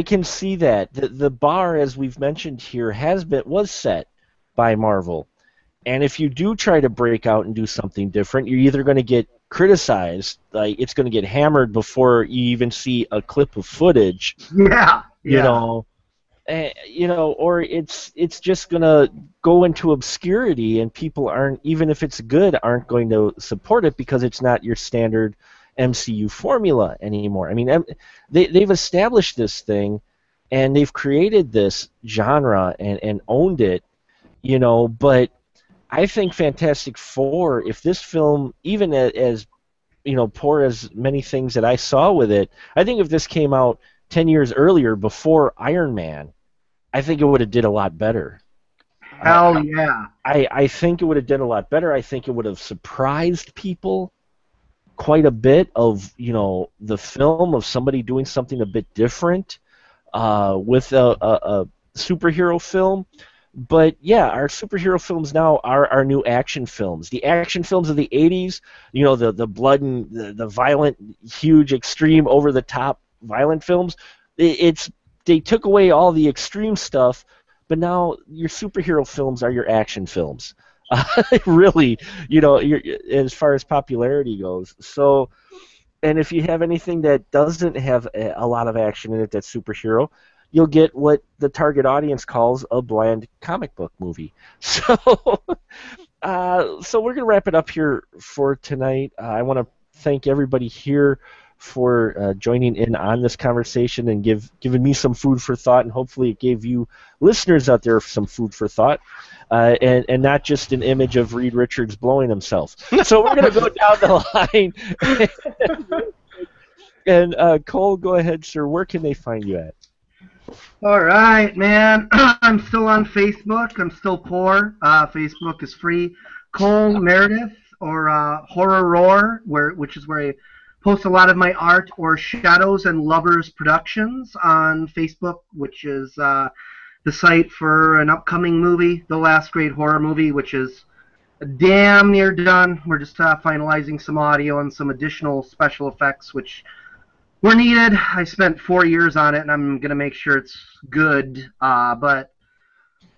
can see that. The bar, as we've mentioned here, was set by Marvel. And if you do try to break out and do something different, you're either going to get criticized, like it's going to get hammered before you even see a clip of footage. Yeah. Or it's just gonna go into obscurity, and people even if it's good, aren't going to support it because it's not your standard MCU formula anymore. I mean, they've established this thing, and they've created this genre and owned it, But I think Fantastic Four, if this film, even as poor as many things that I saw with it, I think if this came out 10 years earlier before Iron Man, I think it would have did a lot better. Hell yeah. I think it would have done a lot better. I think it would have surprised people quite a bit of, the film, of somebody doing something a bit different with a superhero film. But yeah, our superhero films now are our new action films. The action films of the 80s, the blood and the violent, huge, extreme, over-the-top violent films, they took away all the extreme stuff, but now your superhero films are your action films. Really, as far as popularity goes. So, and if you have anything that doesn't have a lot of action in it that's superhero, you'll get what the target audience calls a bland comic book movie. So, so we're going to wrap it up here for tonight. I want to thank everybody here for joining in on this conversation and giving me some food for thought, and hopefully it gave you listeners out there some food for thought, and not just an image of Reed Richards blowing himself. So we're going to go down the line. And Cole, go ahead, sir. Where can they find you at? All right, man. I'm still on Facebook. I'm still poor. Facebook is free. Cole Meredith, or Horror Roar, which is where I post a lot of my art, or Shadows and Lovers Productions on Facebook, which is the site for an upcoming movie, The Last Great Horror Movie, which is damn near done. We're just finalizing some audio and some additional special effects, which were needed. I spent 4 years on it, and I'm going to make sure it's good. But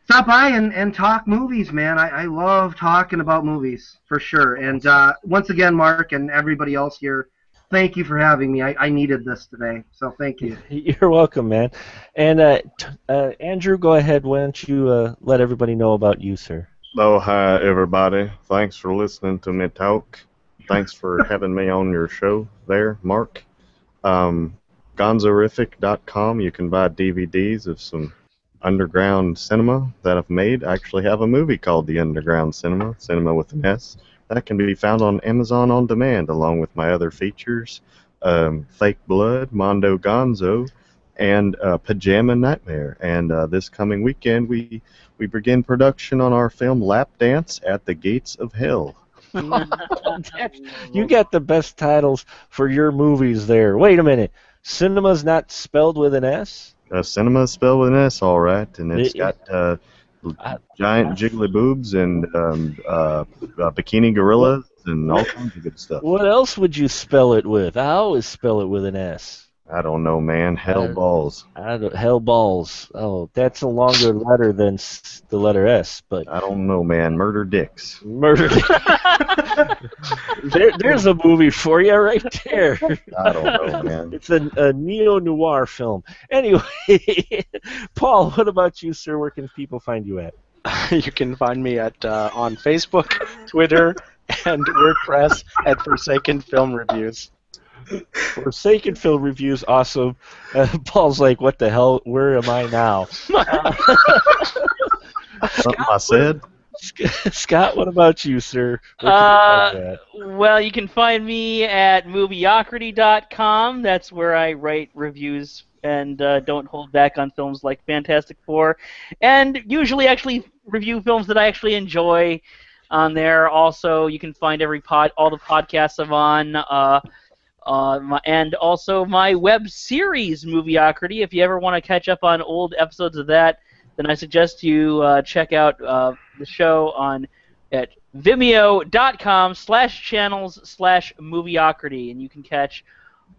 stop by and talk movies, man. I love talking about movies, for sure. And once again, Mark and everybody else here, thank you for having me. I needed this today, so thank you. You're welcome, man. And Andrew, go ahead. Why don't you let everybody know about you, sir? Oh, hi, everybody. Thanks for listening to me talk. Thanks for having me on your show there, Mark. Gonzorific.com. You can buy DVDs of some underground cinema that I've made. I actually have a movie called The Underground Cinema, cinema with an S. That can be found on Amazon On Demand, along with my other features, Fake Blood, Mondo Gonzo, and Pajama Nightmare. And this coming weekend, we begin production on our film Lap Dance at the Gates of Hell. You got the best titles for your movies there. Wait a minute. Cinema's not spelled with an S? Cinema is spelled with an S, all right, and it's got giant jiggly boobs and bikini gorillas and all kinds of good stuff. What else would you spell it with? I always spell it with an S. I don't know, man. Hell balls. Hell balls. Oh, that's a longer letter than the letter S, but I don't know, man. Murder dicks. Murder. There's a movie for you right there. I don't know, man. It's a neo-noir film. Anyway, Paul, what about you, sir? Where can people find you at? You can find me at on Facebook, Twitter, and WordPress at Forsaken Film Reviews. Forsaken Film Reviews, awesome. Paul's like, what the hell? Where am I now? Something I said. Scott, what about you, sir? Where well, you can find me at movieocrity.com. That's where I write reviews and don't hold back on films like Fantastic Four, and usually actually review films that I actually enjoy on there. Also, you can find all the podcasts I'm on. And also my web series, Movieocrity. If you ever want to catch up on old episodes of that, then I suggest you check out the show at vimeo.com/channels/Movieocrity, and you can catch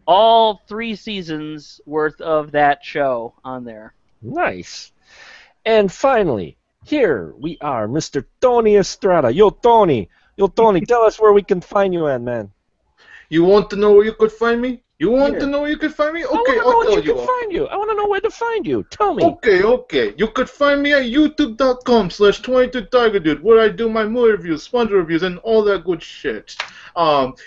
all 3 seasons worth of that show on there. Nice. And finally, here we are, Mr. Tony Estrada. Yo, Tony, tell us where we can find you at, man. You want to know where you could find me? You want to know where you could find me? Okay, I'll tell you. I want to know where to find you. Tell me. Okay. You could find me at youtube.com/22tigerdude, where I do my movie reviews, sponsor reviews, and all that good shit.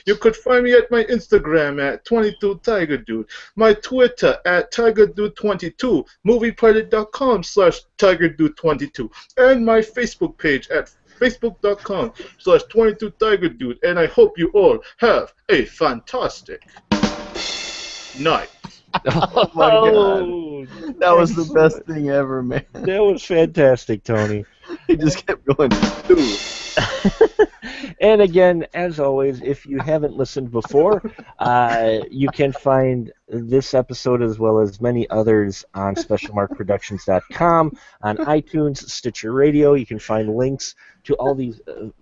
You could find me at my Instagram at 22tigerdude, my Twitter at tigerdude22, moviepilot.com/tigerdude22, and my Facebook page at facebook.com/22tigerdude, and I hope you all have a fantastic night. Oh my God. That was the best thing ever, man. That was fantastic, Tony. He just kept going, ooh. And again, as always, if you haven't listened before, you can find this episode as well as many others on SpecialMarkProductions.com, on iTunes, Stitcher Radio. You can find links to all these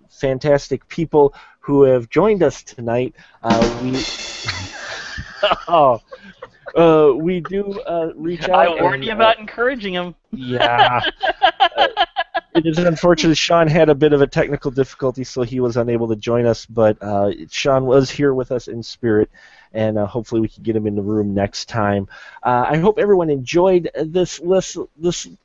fantastic people who have joined us tonight. We do reach out. I warned you about encouraging him. Yeah. It is unfortunate Sean had a bit of a technical difficulty, so he was unable to join us, but Sean was here with us in spirit, and hopefully we can get him in the room next time. I hope everyone enjoyed this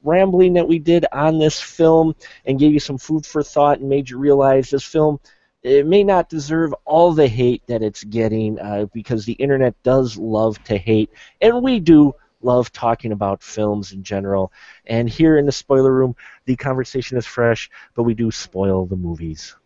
rambling that we did on this film and gave you some food for thought and made you realize this film, it may not deserve all the hate that it's getting because the internet does love to hate, and we do love talking about films in general. And here in the spoiler room, the conversation is fresh, but we do spoil the movies.